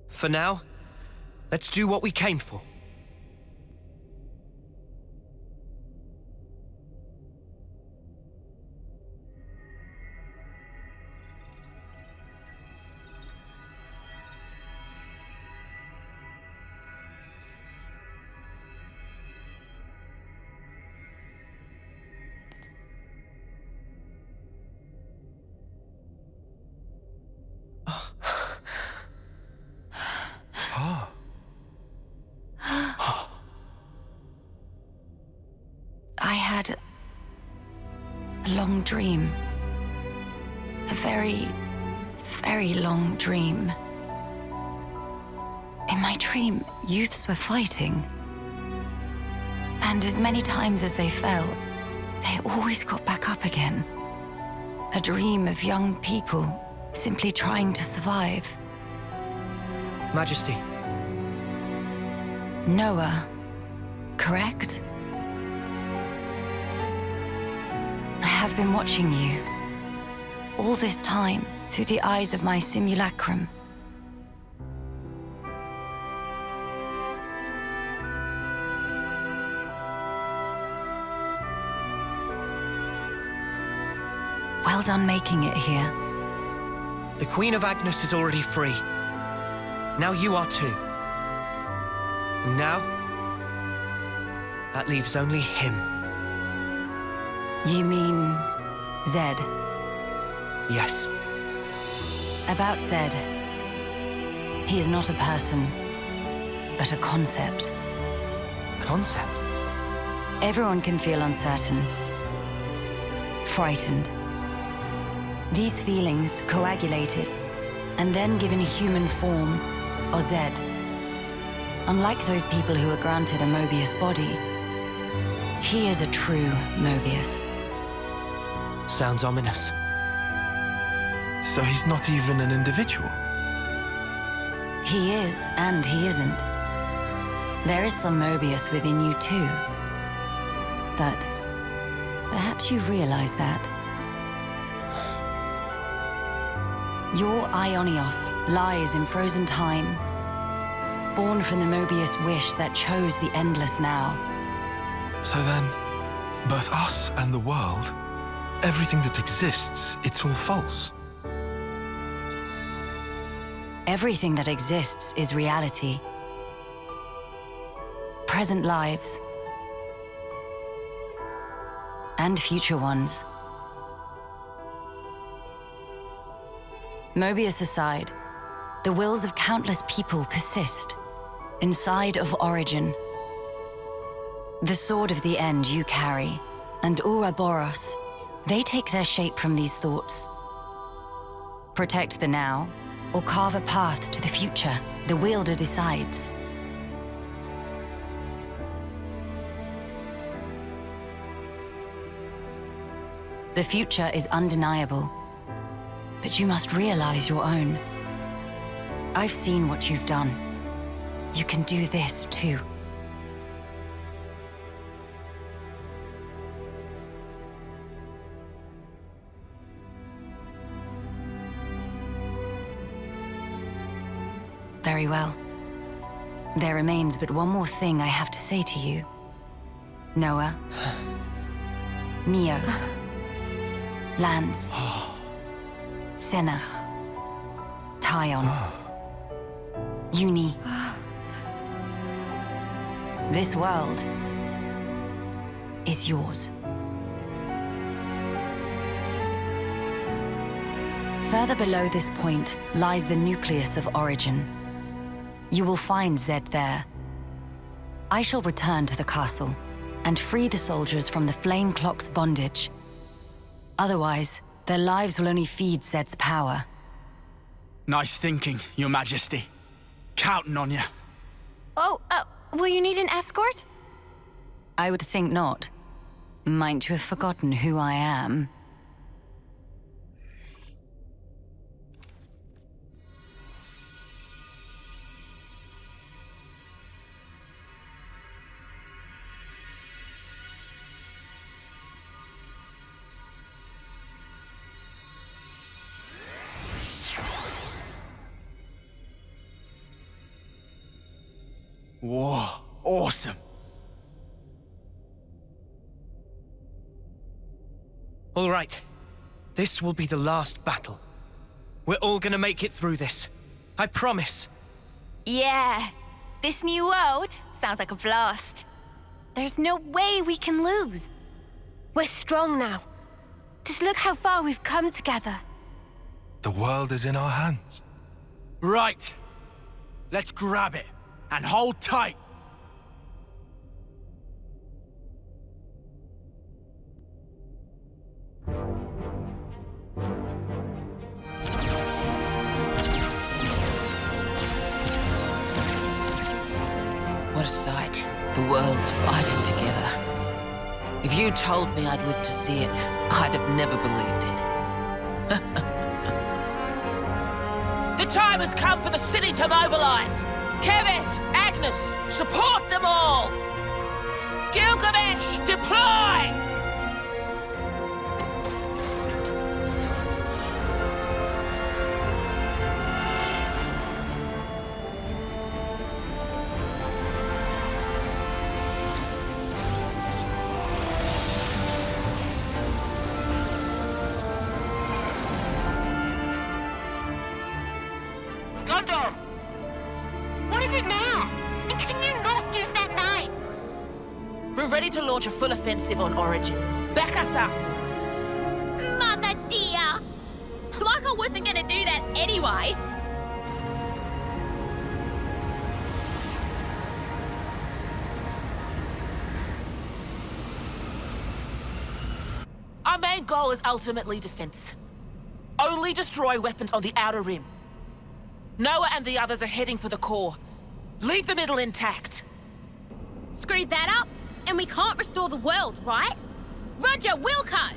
For now, let's do what we came for. I had a long dream. A very, very long dream. In my dream, youths were fighting. And as many times as they fell, they always got back up again. A dream of young people simply trying to survive. Majesty. Noah, correct? I have been watching you. All this time, through the eyes of my simulacrum. Well done making it here. The Queen of Agnes is already free. Now you are too. And now, that leaves only him. You mean Zed? Yes. About Zed. He is not a person, but a concept. Concept? Everyone can feel uncertain, frightened. These feelings coagulated and then given a human form, or Zed. Unlike those people who are granted a Moebius body, he is a true Moebius. Sounds ominous. So he's not even an individual? He is, and he isn't. There is some Moebius within you too. But perhaps you've realized that. Your Ionios lies in frozen time, born from the Moebius wish that chose the endless now. So then, both us and the world, everything that exists, it's all false. Everything that exists is reality. Present lives. And future ones. Moebius aside, the wills of countless people persist inside of Origin. The sword of the end you carry, and Ouroboros, they take their shape from these thoughts. Protect the now, or carve a path to the future, the wielder decides. The future is undeniable, but you must realize your own. I've seen what you've done. You can do this too. Very well. There remains but one more thing I have to say to you. Noah. Mio. Lance. Senna. Tyon. Uni. This world is yours. Further below this point lies the nucleus of Origin. You will find Zed there. I shall return to the castle and free the soldiers from the Flame Clock's bondage. Otherwise, their lives will only feed Zed's power. Nice thinking, Your Majesty. Counting on you. Oh, will you need an escort? I would think not. Might you have forgotten who I am? Whoa, awesome. All right. This will be the last battle. We're all gonna make it through this. I promise. Yeah. This new world sounds like a blast. There's no way we can lose. We're strong now. Just look how far we've come together. The world is in our hands. Right. Let's grab it. And hold tight. What a sight. The world's fighting together. If you told me I'd live to see it, I'd have never believed it. The time has come for the city to mobilize. Keves, Agnes, support them all! Gilgamesh, deploy! Gondor! What is it now? And can you not use that knife? We're ready to launch a full offensive on Origin. Back us up! Mother dear! anyway. Our main goal is ultimately defense. Only destroy weapons on the outer rim. Noah and the others are heading for the core. Leave the middle intact. Screw that up, and we can't restore the world, right? Roger, Wilco!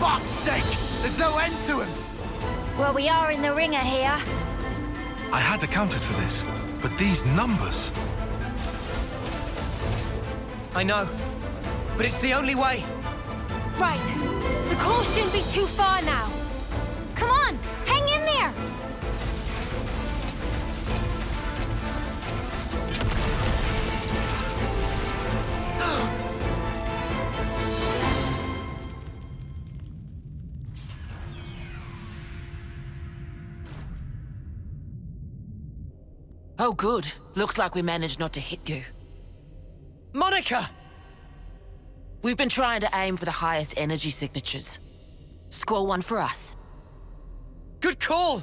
Fuck's sake! There's no end to him! Well, we are in the ringer here. I had accounted for this, but these numbers... I know, but it's the only way. Right. The core shouldn't be too far now. Come on, hang in there! Oh, good. Looks like we managed not to hit you. Monica! We've been trying to aim for the highest energy signatures. Score one for us. Good call!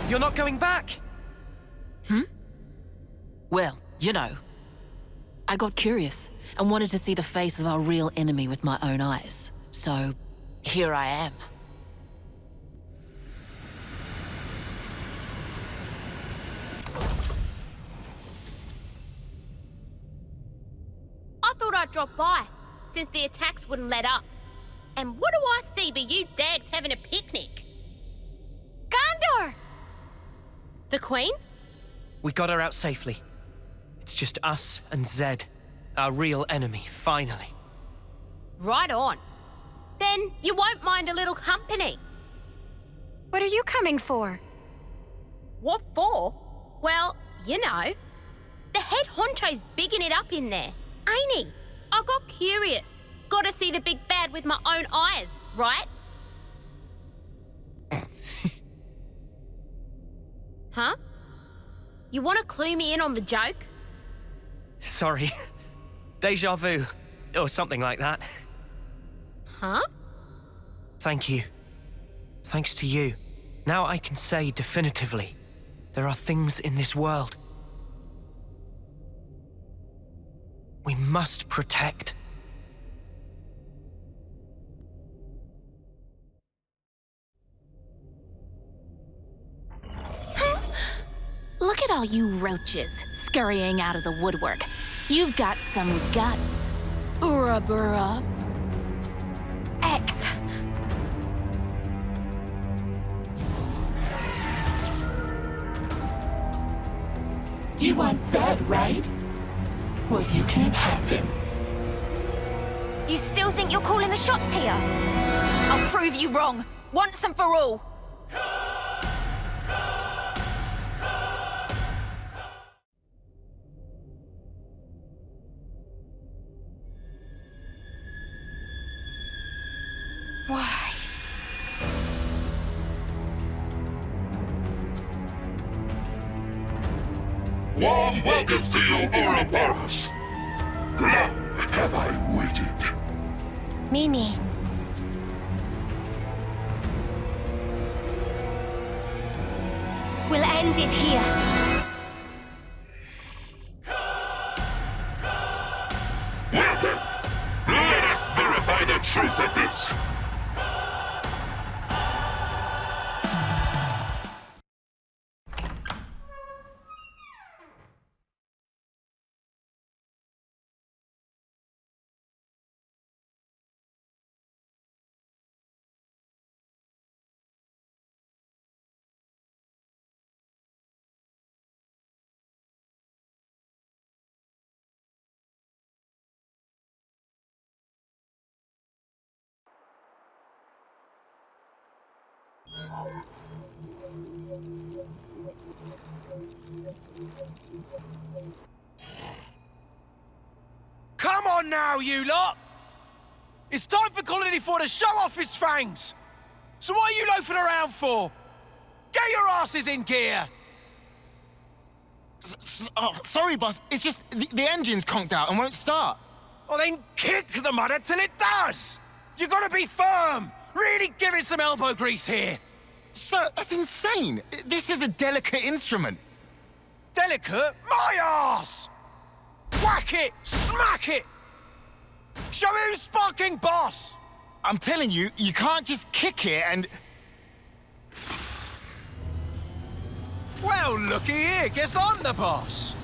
You're not going back? Well, you know, I got curious and wanted to see the face of our real enemy with my own eyes. So, here I am. I thought I'd drop by, since the attacks wouldn't let up. And what do I see but you dags having a picnic? Gondor! The Queen? We got her out safely. It's just us and Zed, our real enemy, finally. Right on. Then you won't mind a little company. What are you coming for? What for? Well, you know. The head honcho's bigging it up in there, ain't he? I got curious. Gotta see the big bad with my own eyes, right? Huh? You want to clue me in on the joke? Sorry. Deja vu. Or something like that. Huh? Thank you. Thanks to you. Now I can say definitively, there are things in this world we must protect. Look at all you roaches scurrying out of the woodwork. You've got some guts, Ouroboros. X. You want Zed, right? Well, you can't have him. You still think you're calling the shots here? I'll prove you wrong, once and for all. Why? Warm welcomes to you, Ouroboros. Long have I waited. Mimi. We'll end it here. Come on now, you lot! It's time for Colony 4 to show off his fangs! So what are you loafing around for? Get your asses in gear! Sorry, boss. It's just the engine's conked out and won't start. Well, then kick the mudder till it does! You gotta be firm! Really give it some elbow grease here! Sir, that's insane! This is a delicate instrument. Delicate? My arse! Whack it! Smack it! Show me who's sparking boss! I'm telling you, you can't just kick it and... Well, looky here, guess I'm the boss!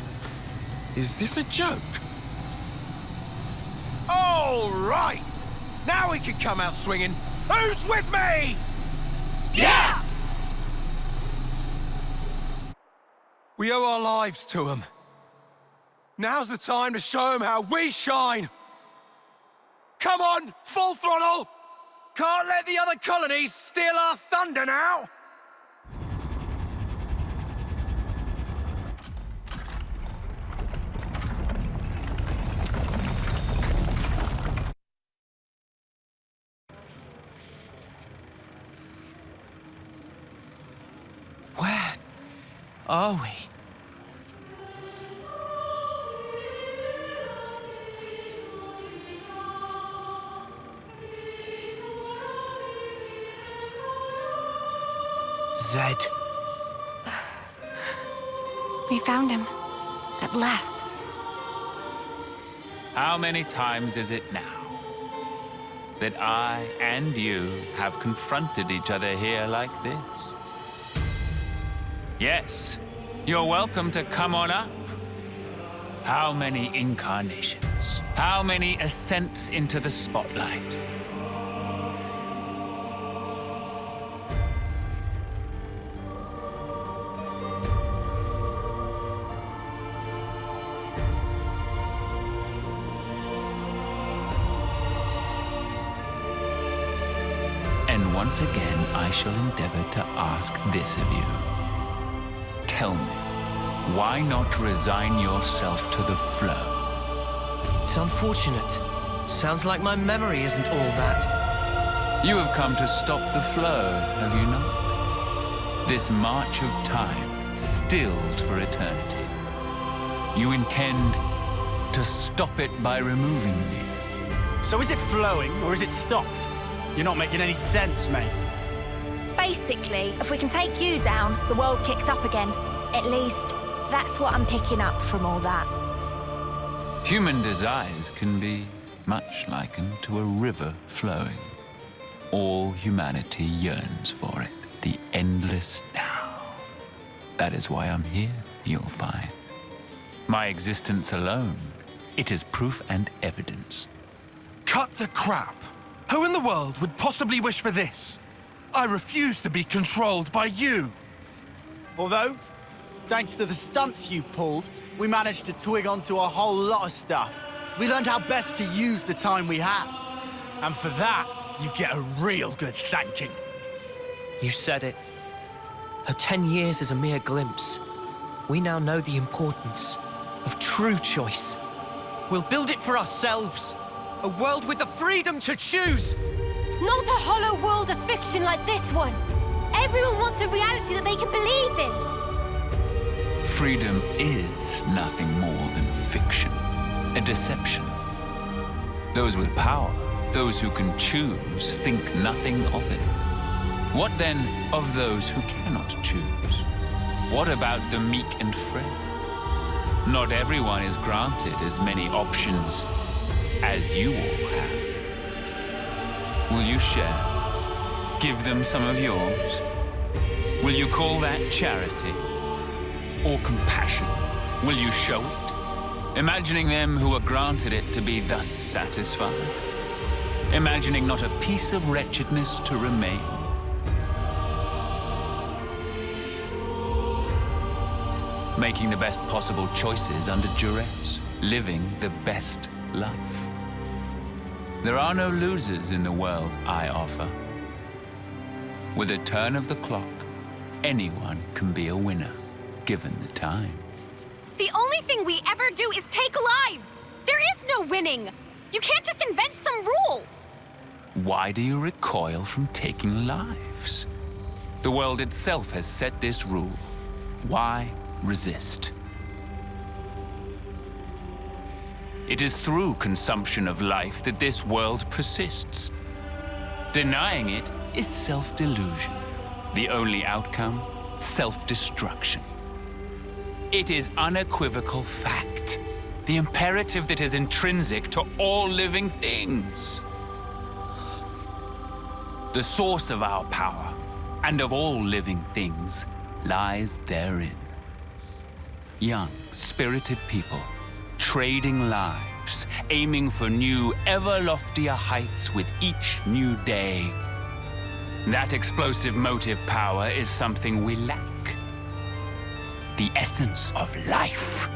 Is this a joke? All right! Now we can come out swinging. Who's with me? Yeah! We owe our lives to them. Now's the time to show them how we shine. Come on, full throttle! Can't let the other colonies steal our thunder now! Where are we? Zed. We found him. At last. How many times is it now that I and you have confronted each other here like this? Yes, you're welcome to come on up. How many incarnations? How many ascents into the spotlight? And once again, I shall endeavor to ask this of you. Tell me, why not resign yourself to the flow? It's unfortunate. Sounds like my memory isn't all that. You have come to stop the flow, have you not? This march of time, stilled for eternity. You intend to stop it by removing me. So is it flowing, or is it stopped? You're not making any sense, mate. Basically, if we can take you down, the world kicks up again. At least, that's what I'm picking up from all that. Human desires can be much likened to a river flowing. All humanity yearns for it, the endless now. That is why I'm here, you'll find. My existence alone, it is proof and evidence. Cut the crap! Who in the world would possibly wish for this? I refuse to be controlled by you! Although, thanks to the stunts you pulled, we managed to twig onto a whole lot of stuff. We learned how best to use the time we have. And for that, you get a real good thanking. You said it. Though 10 years is a mere glimpse, we now know the importance of true choice. We'll build it for ourselves. A world with the freedom to choose! Not a hollow world of fiction like this one! Everyone wants a reality that they can believe in! Freedom is nothing more than fiction, a deception. Those with power, those who can choose, think nothing of it. What then of those who cannot choose? What about the meek and frail? Not everyone is granted as many options as you all have. Will you share? Give them some of yours? Will you call that charity? Or compassion? Will you show it? Imagining them who are granted it to be thus satisfied? Imagining not a piece of wretchedness to remain? Making the best possible choices under duress, living the best life. There are no losers in the world I offer. With a turn of the clock, anyone can be a winner, given the time. The only thing we ever do is take lives! There is no winning! You can't just invent some rule! Why do you recoil from taking lives? The world itself has set this rule. Why resist? It is through consumption of life that this world persists. Denying it is self-delusion. The only outcome, self-destruction. It is unequivocal fact, the imperative that is intrinsic to all living things. The source of our power, and of all living things, lies therein. Young, spirited people, trading lives, aiming for new, ever loftier heights with each new day. That explosive motive power is something we lack. The essence of life.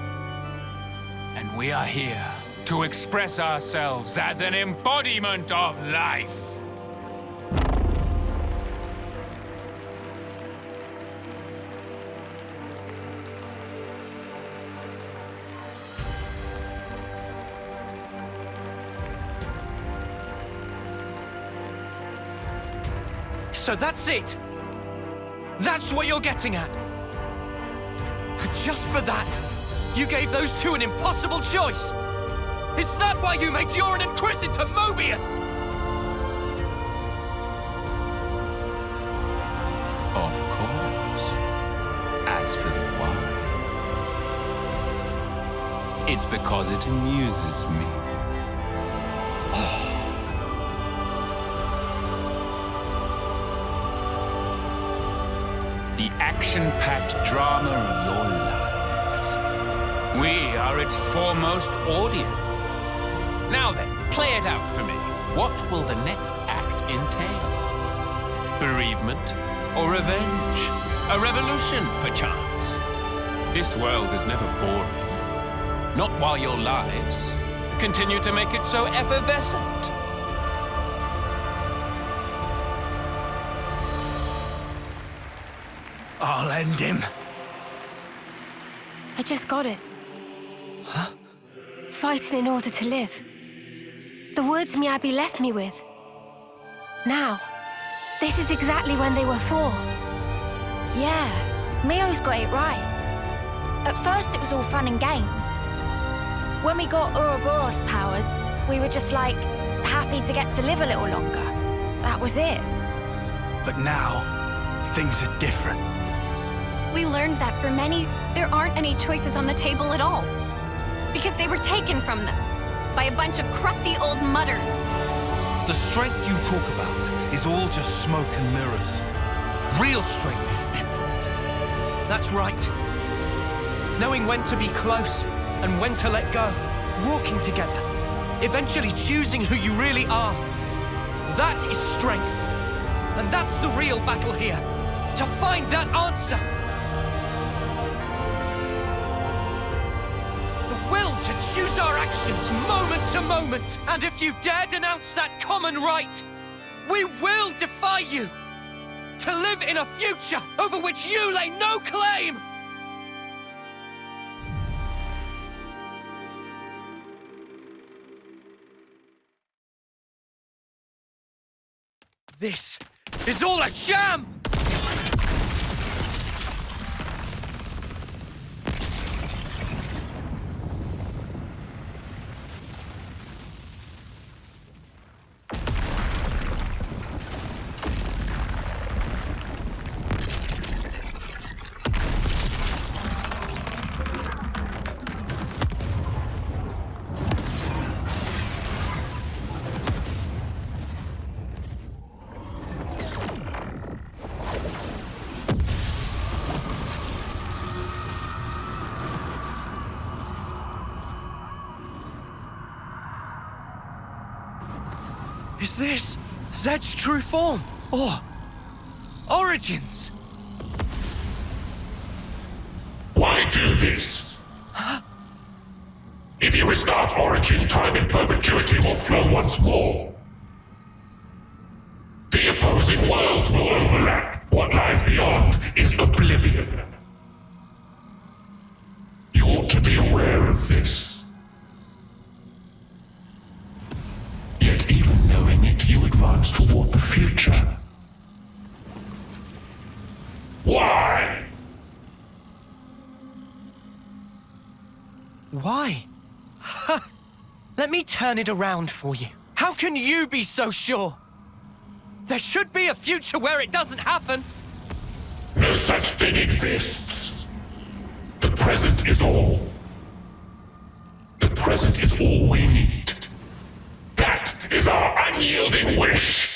And we are here to express ourselves as an embodiment of life. So that's it? That's what you're getting at? Just for that, you gave those two an impossible choice? Is that why you made Yoren and Chris into Moebius? Of course. As for the why, it's because it amuses me. The action-packed drama of your lives. We are its foremost audience. Now then, play it out for me. What will the next act entail? Bereavement or revenge? A revolution, perchance? This world is never boring. Not while your lives continue to make it so effervescent. I'll end him. I just got it. Huh? Fighting in order to live. The words Miyabi left me with. Now, this is exactly when they were for. Yeah, Mio's got it right. At first it was all fun and games. When we got Ouroboros powers, we were just like, happy to get to live a little longer. That was it. But now, things are different. We learned that for many, there aren't any choices on the table at all. Because they were taken from them by a bunch of crusty old mutters. The strength you talk about is all just smoke and mirrors. Real strength is different. That's right. Knowing when to be close and when to let go. Walking together. Eventually choosing who you really are. That is strength. And that's the real battle here. To find that answer. Will to choose our actions moment to moment. And if you dare denounce that common right, we will defy you to live in a future over which you lay no claim. This is all a sham! Is this Zed's true form? Or origins? Why do this? Huh? If you restart Origin, time in perpetuity will flow once more. The opponent opposing worlds will overlap. What lies beyond is oblivion. You ought to be aware of this. Yet even knowing it, you advance toward the future. Why? Why? Ha! Let me turn it around for you. How can you be so sure? There should be a future where it doesn't happen. No such thing exists. The present is all. The present is all we need. That is our unyielding wish.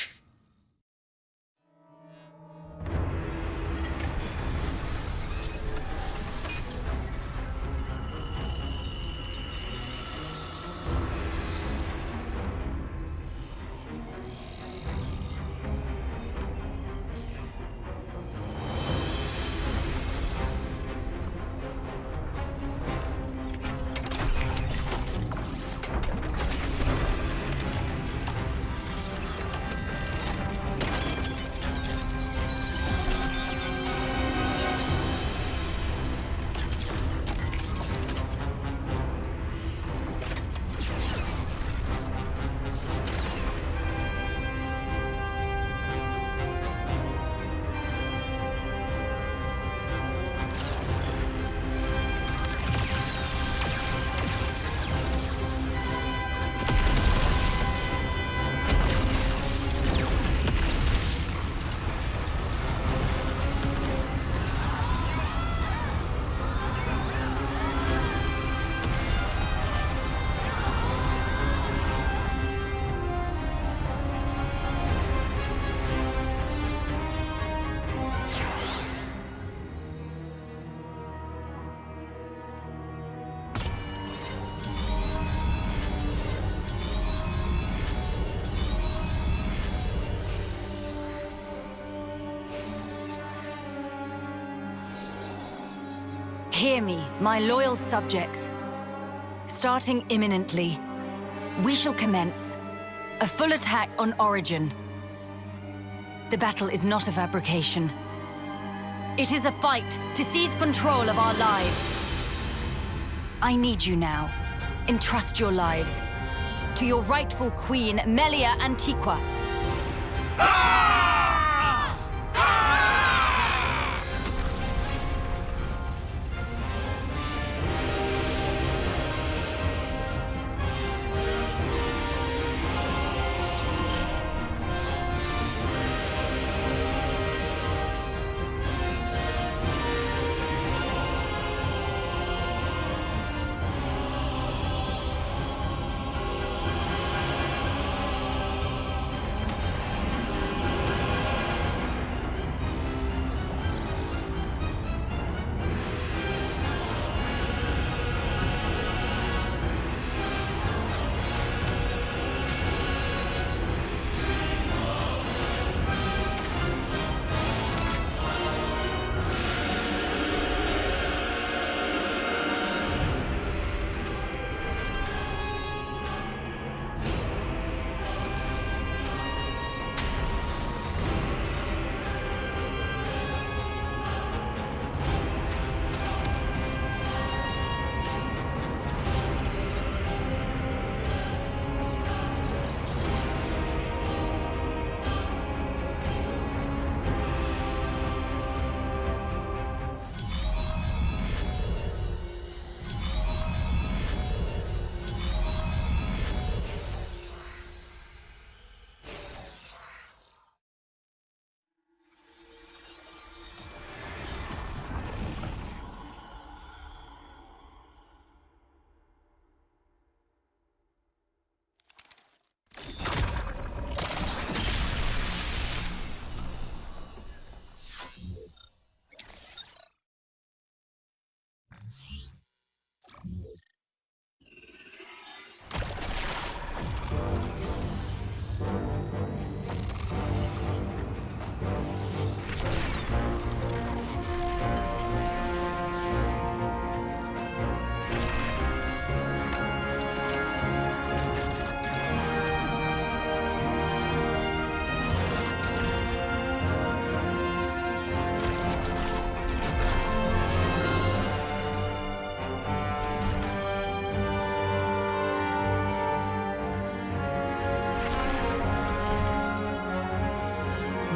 Hear me, my loyal subjects. Starting imminently, we shall commence a full attack on Origin. The battle is not a fabrication. It is a fight to seize control of our lives. I need you now. Entrust your lives to your rightful queen, Melia Antiqua.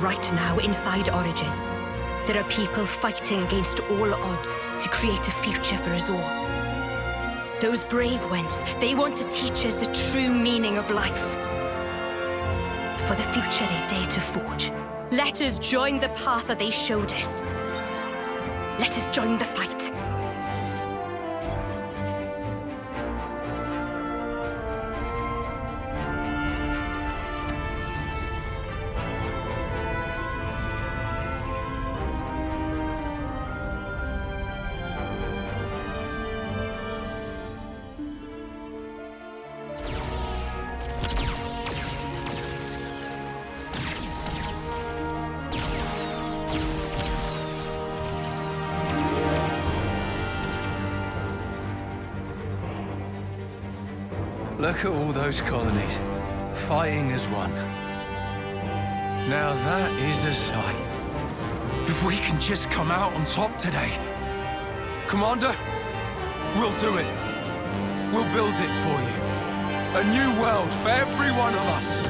Right now, inside Origin, there are people fighting against all odds to create a future for us all. Those brave ones, they want to teach us the true meaning of life. For the future they dare to forge, let us join the path that they showed us. Let us join the fight. Look at all those colonies, fighting as one. Now that is a sight. If we can just come out on top today. Commander, we'll do it. We'll build it for you. A new world for every one of us.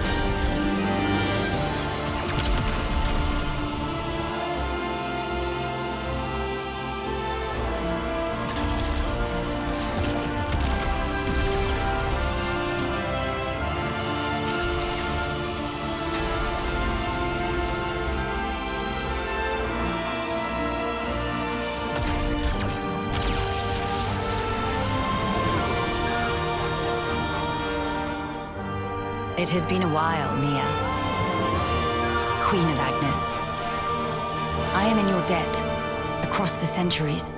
It has been a while, Mia. Queen of Agnes. I am in your debt, across the centuries.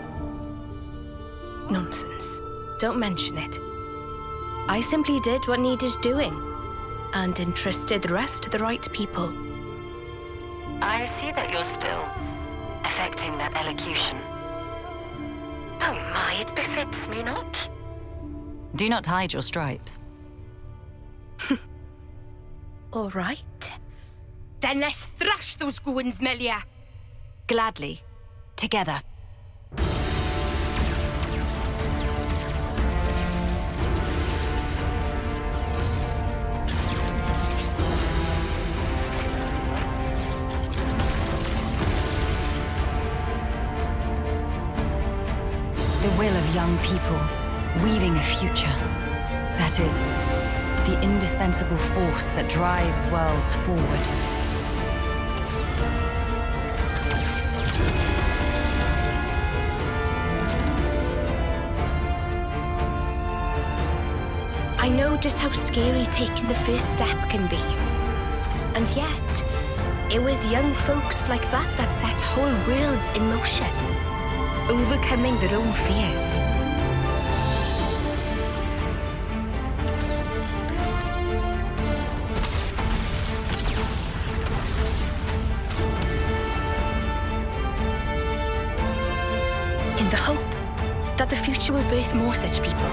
Nonsense. Don't mention it. I simply did what needed doing, and entrusted the rest to the right people. I see that you're still affecting that elocution. Oh my, it befits me not. Do not hide your stripes. All right. Then let's thrash those goons, Melia. Gladly. Together. The will of young people, weaving a future. That is, the indispensable force that drives worlds forward. I know just how scary taking the first step can be. And yet, it was young folks like that set whole worlds in motion, overcoming their own fears. In the hope that the future will birth more such people.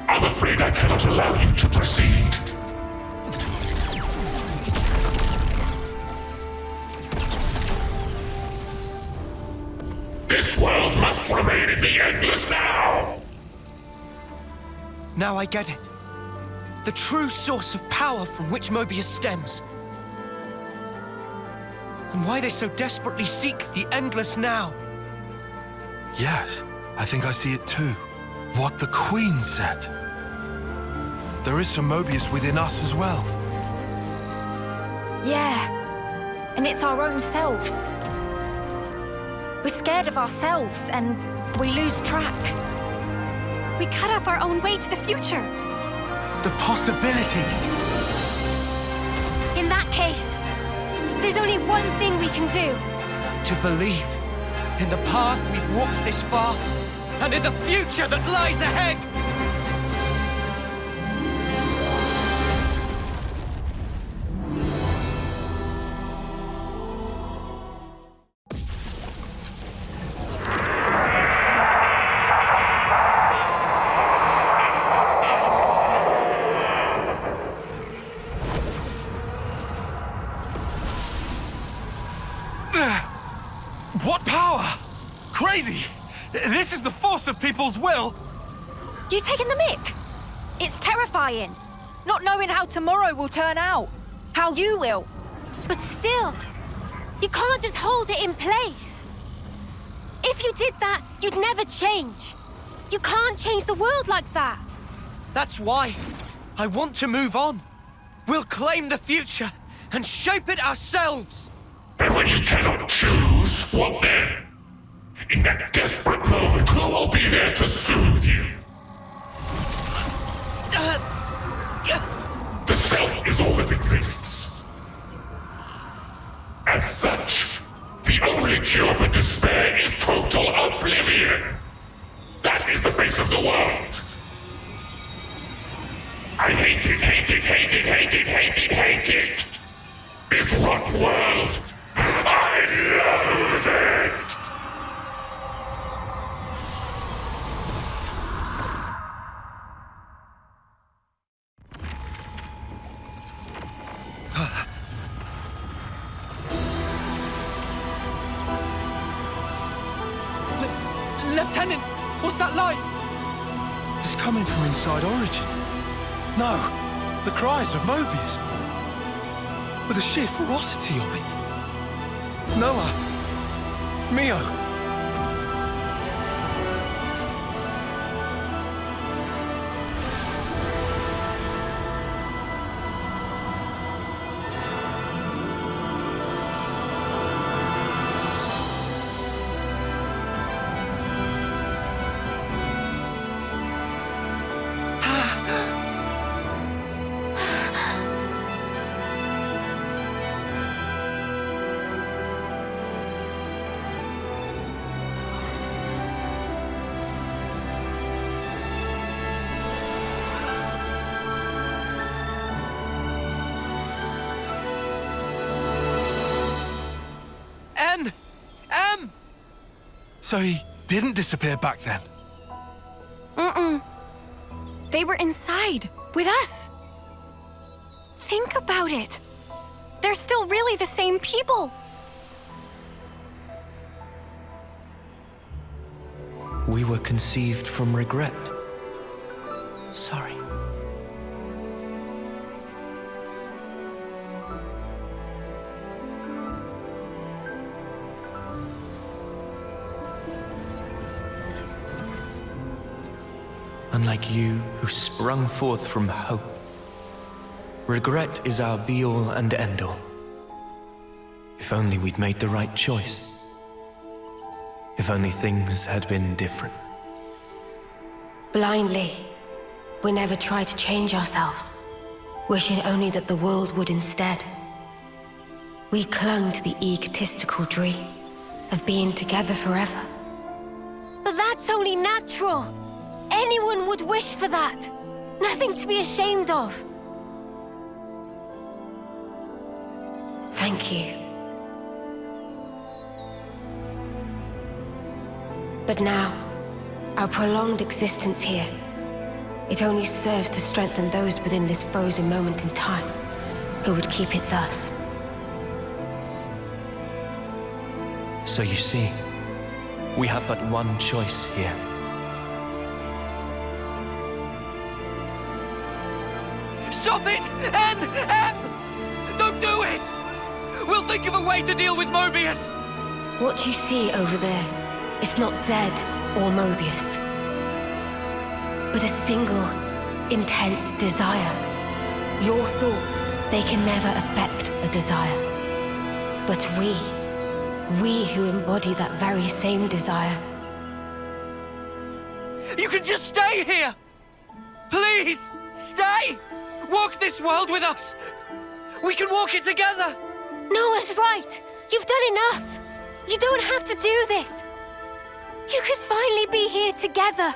I'm afraid I cannot allow you to proceed. This world must remain in the Endless Now! Now I get it. The true source of power from which Moebius stems. And why they so desperately seek the Endless Now. Yes, I think I see it too. What the Queen said. There is some Moebius within us as well. Yeah, and it's our own selves. We're scared of ourselves, and we lose track. We cut off our own way to the future. The possibilities. In that case, there's only one thing we can do. To believe in the path we've walked this far, and in the future that lies ahead! What power? Crazy! This is the force of people's will! You taking the mick? It's terrifying. Not knowing how tomorrow will turn out. How you will. But still, you can't just hold it in place. If you did that, you'd never change. You can't change the world like that. That's why I want to move on. We'll claim the future and shape it ourselves. And when you cannot choose, what then? In that desperate moment, who will be there to soothe you? The self is all that exists. As such, the only cure for despair is total oblivion. That is the face of the world. I hate it, hate it, hate it, hate it, hate it, hate it. This rotten world. I loathe it! Lieutenant, what's that light? It's coming from inside Origin. No, the cries of Moebius. With the sheer ferocity of it. Noah! Mio! So he didn't disappear back then? Mm-mm. They were inside, with us. Think about it. They're still really the same people. We were conceived from regret. Sorry. Unlike you, who sprung forth from hope, regret is our be-all and end-all. If only we'd made the right choice. If only things had been different. Blindly, we never tried to change ourselves, wishing only that the world would instead. We clung to the egotistical dream of being together forever. But that's only natural. Anyone would wish for that. Nothing to be ashamed of. Thank you. But now, our prolonged existence here, it only serves to strengthen those within this frozen moment in time, who would keep it thus. So you see, we have but one choice here. Stop it! Don't do it! We'll think of a way to deal with Moebius! What you see over there It's not Zed or Moebius, but a single, intense desire. Your thoughts, they can never affect a desire. But we who embody that very same desire. You can just stay here! Please, stay! Walk this world with us! We can walk it together! Noah's right! You've done enough! You don't have to do this! You could finally be here together!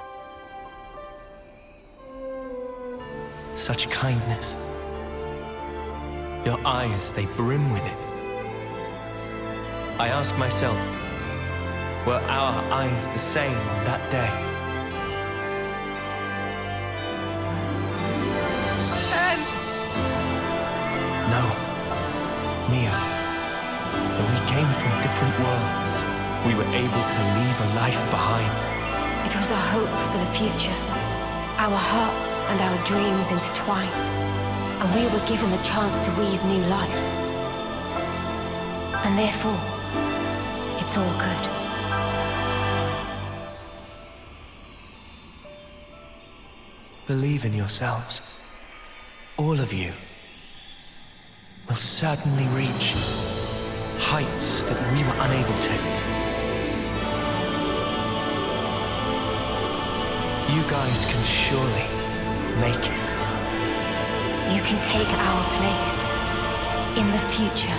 Such kindness. Your eyes, they brim with it. I ask myself, were our eyes the same on that day? And... No. Mia. But we came from different worlds. We were able to leave a life behind. It was a hope for the future. Our hearts and our dreams intertwined. And we were given the chance to weave new life. And therefore, it's all good. Believe in yourselves. All of you will certainly reach heights that we were unable to. You guys can surely make it. You can take our place in the future.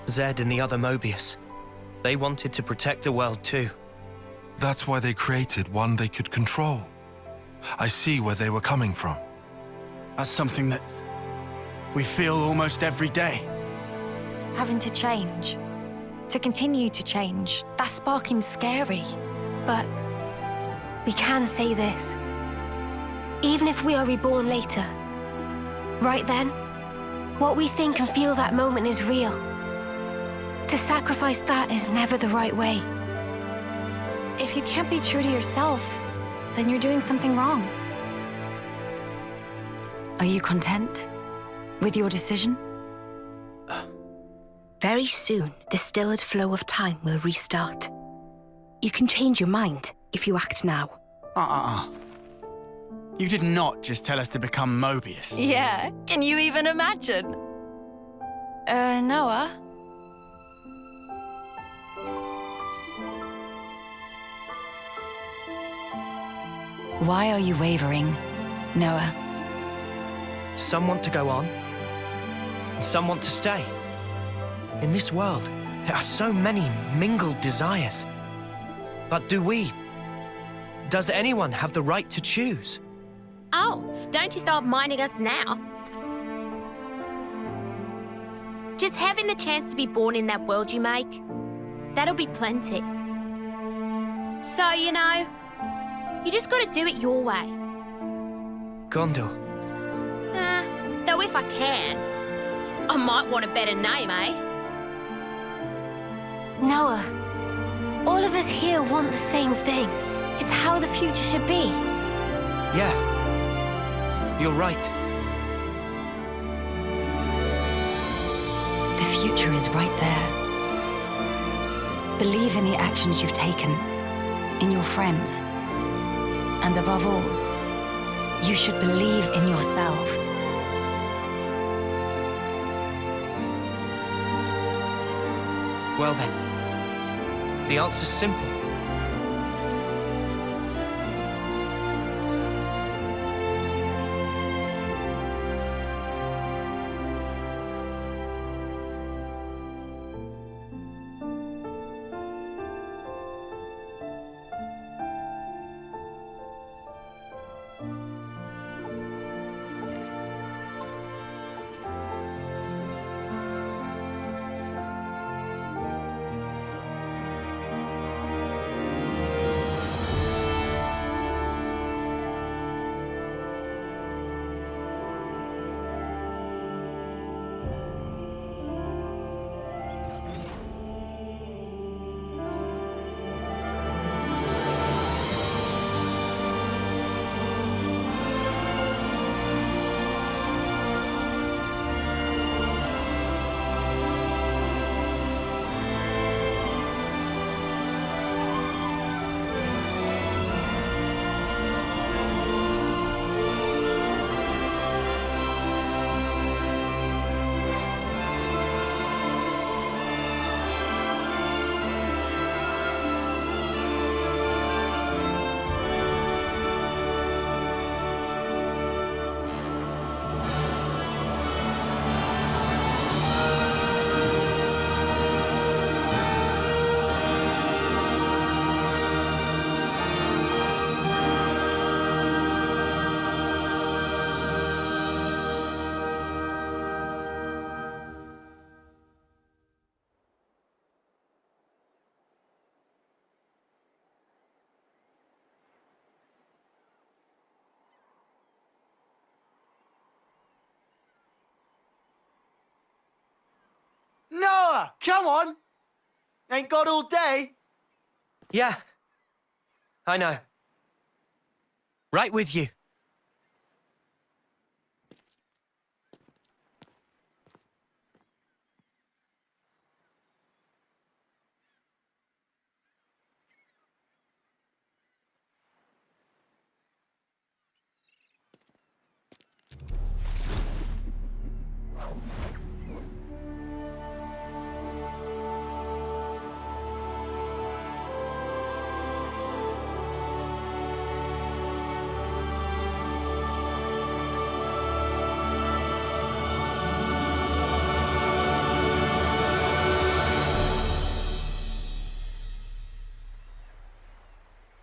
Zed and the other Moebius. They wanted to protect the world too. That's why they created one they could control. I see where they were coming from. That's something that we feel almost every day. Having to change. To continue to change. That's sparking scary. But we can say this. Even if we are reborn later, right then, what we think and feel that moment is real. To sacrifice that is never the right way. If you can't be true to yourself, then you're doing something wrong. Are you content with your decision? Very soon, the stilled flow of time will restart. You can change your mind if you act now. You did not just tell us to become Moebius. Yeah, can you even imagine? Noah? Why are you wavering, Noah? Some want to go on, and some want to stay. In this world, there are so many mingled desires. But does anyone have the right to choose? Oh, don't you start minding us now. Just having the chance to be born in that world you make, that'll be plenty. So, you know, you just gotta do it your way. Gondor. Though if I can, I might want a better name, eh? Noah, all of us here want the same thing. It's how the future should be. Yeah, you're right. The future is right there. Believe in the actions you've taken, in your friends. And above all, you should believe in yourselves. Well then, the answer's simple. Noah, come on! Ain't got all day. Yeah. I know. Right with you.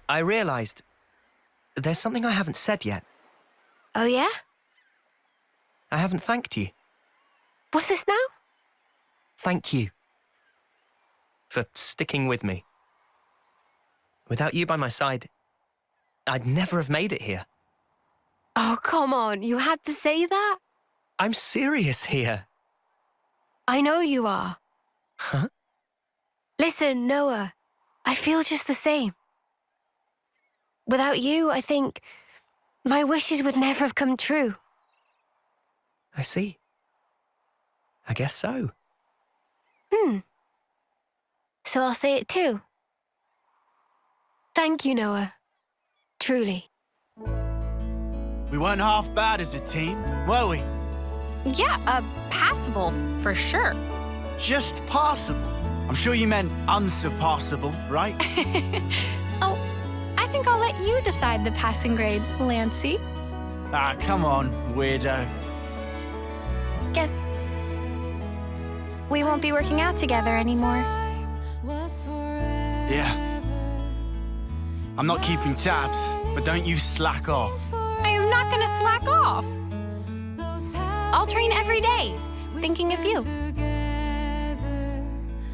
I realized there's something I haven't said yet. Oh, yeah? I haven't thanked you. What's this now? Thank you for sticking with me. Without you by my side, I'd never have made it here. Oh, come on. You had to say that? I'm serious here. I know you are. Huh? Listen, Noah, I feel just the same. Without you, I think my wishes would never have come true. I see. I guess so. So I'll say it too. Thank you, Noah. Truly. We weren't half bad as a team, were we? Yeah, passable, for sure. Just passable. I'm sure you meant unsurpassable, right? Oh, I think I'll let you decide the passing grade, Lancey. Ah, come on, weirdo. Guess we won't be working out together anymore. Yeah. I'm not keeping tabs, but don't you slack off. I am not gonna slack off. I'll train every day, thinking of you.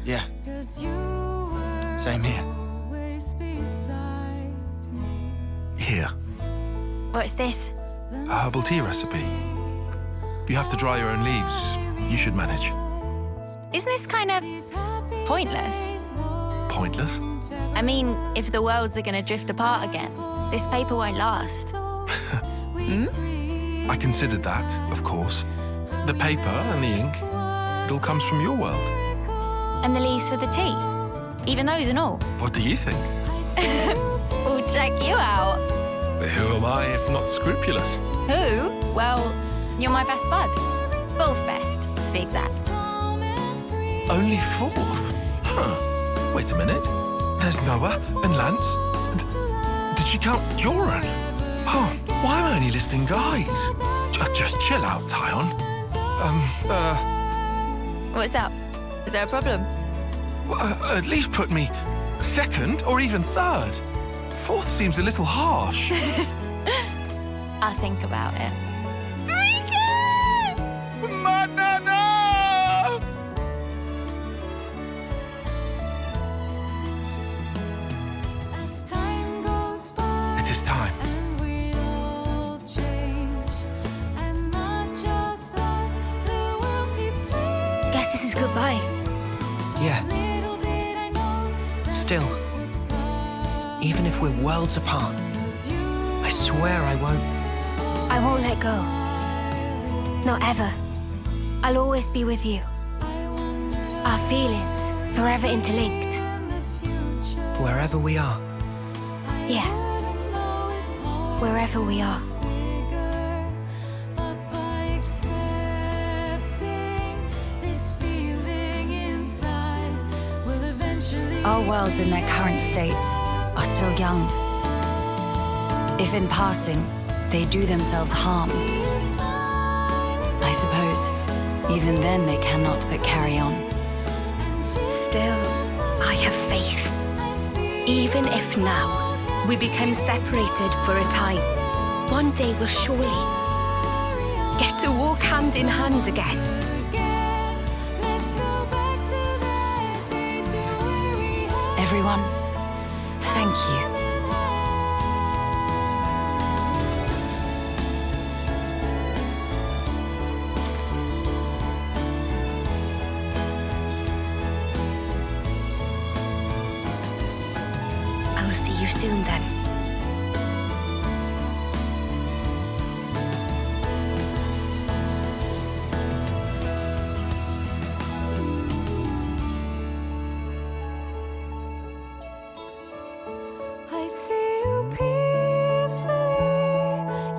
Yeah. Same here. Here, What's this? a herbal tea recipe. You have to dry your own leaves. You should manage. Isn't this kind of pointless? Pointless? I mean, if the worlds are gonna drift apart again, this paper won't last. I considered that, of course. The paper and the ink, it all comes from your world. And the leaves for the tea? Even those and all? What do you think? We'll check you out. Who am I if not scrupulous? Who? Well, you're my best bud. Both best, to be exact. Only fourth? Huh. Wait a minute. There's Noah and Lance. Did she count Joran? Oh, why am I only listing guys? Just chill out, Tyon. What's up? Is there a problem? At least put me second or even third. Fourth seems a little harsh. I'll think about it. Banana! It is time. Guess this is goodbye. Yeah. Still, even if we're worlds apart, I swear I won't. I won't let go. Not ever. I'll always be with you. Our feelings forever interlinked. Wherever we are. Yeah. Wherever we are. Our worlds in their current states are still young. If in passing, they do themselves harm, I suppose even then they cannot but carry on. Still, I have faith. Even if now we become separated for a time, one day we'll surely get to walk hand in hand again. Everyone, thank you. you soon then. I see you peacefully.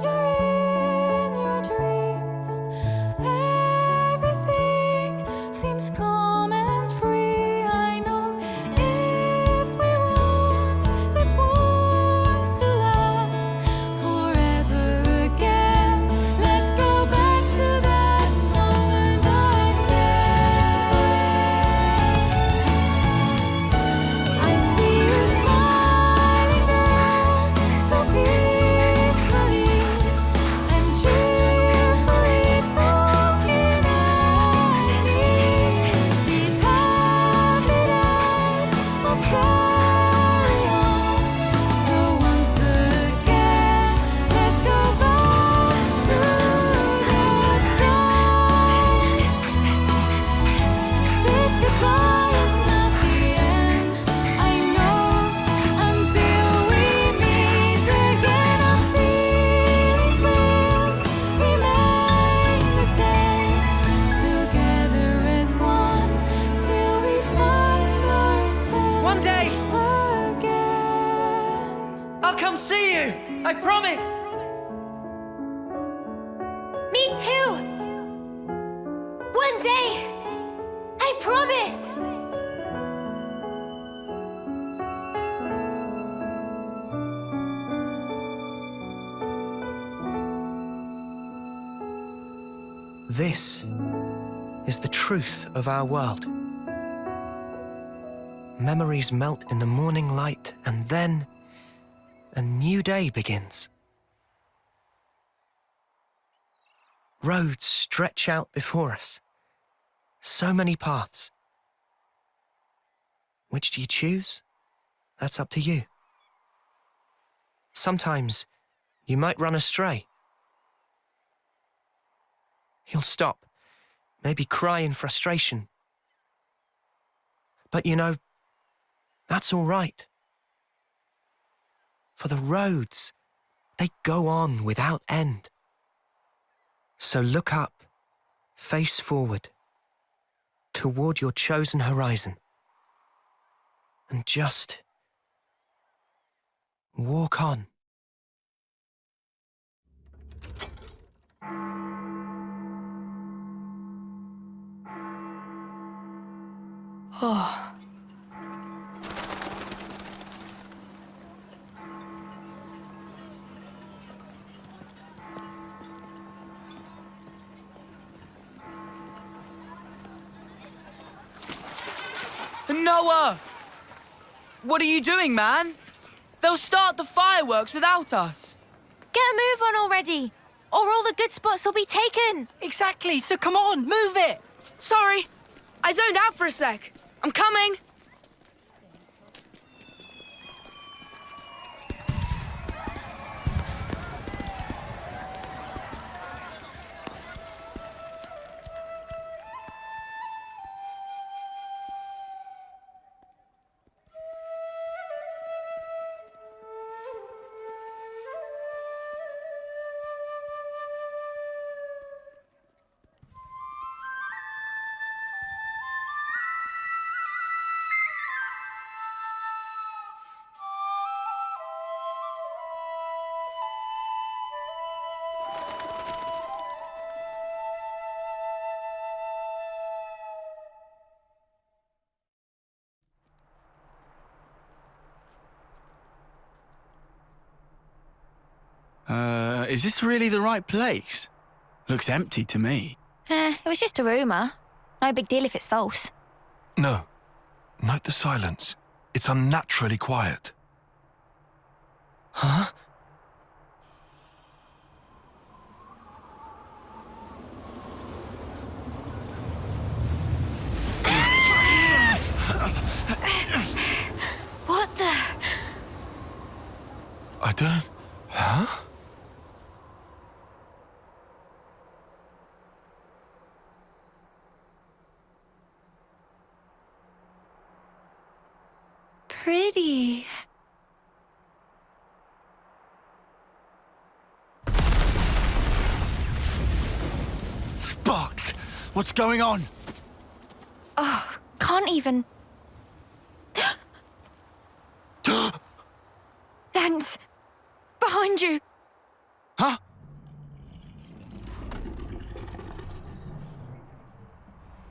You're in your dreams. Everything seems calm and free. I know if we want this warmth to last forever again, let's go back to that moment of day. I see you smiling there, so peacefully and cheerfully talking at me. These happy days must carry on. So once again, let's go back to the start. This goodbye is not the end. I know until we meet again, our feelings will remain the same. Together as one till we find ourselves One day, again. I'll come see you. I promise. Me too! One day! I promise! This is the truth of our world. Memories melt in the morning light, and then a new day begins. Roads stretch out before us. So many paths. Which do you choose? That's up to you. Sometimes you might run astray. You'll stop, maybe cry in frustration. But you know, that's all right. For the roads, they go on without end. So look up, face forward, toward your chosen horizon, and just walk on. Oh. Noah! What are you doing, man? They'll start the fireworks without us. Get a move on already, or all the good spots will be taken. Exactly, so come on, move it! Sorry, I zoned out for a sec. I'm coming. Is this really the right place? Looks empty to me. It was just a rumour. No big deal if it's false. No. Note the silence. It's unnaturally quiet. Huh? What the? I don't... Huh? Pretty. What's going on? Oh, can't even. Lance! Behind you! Huh?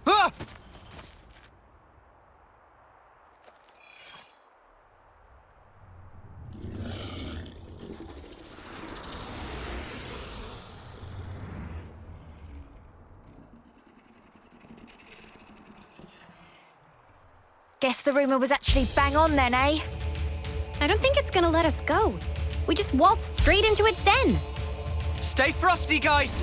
Ah! Guess the rumor was actually bang on then, eh? I don't think it's gonna let us go. We just waltzed straight into its den. Stay frosty, guys!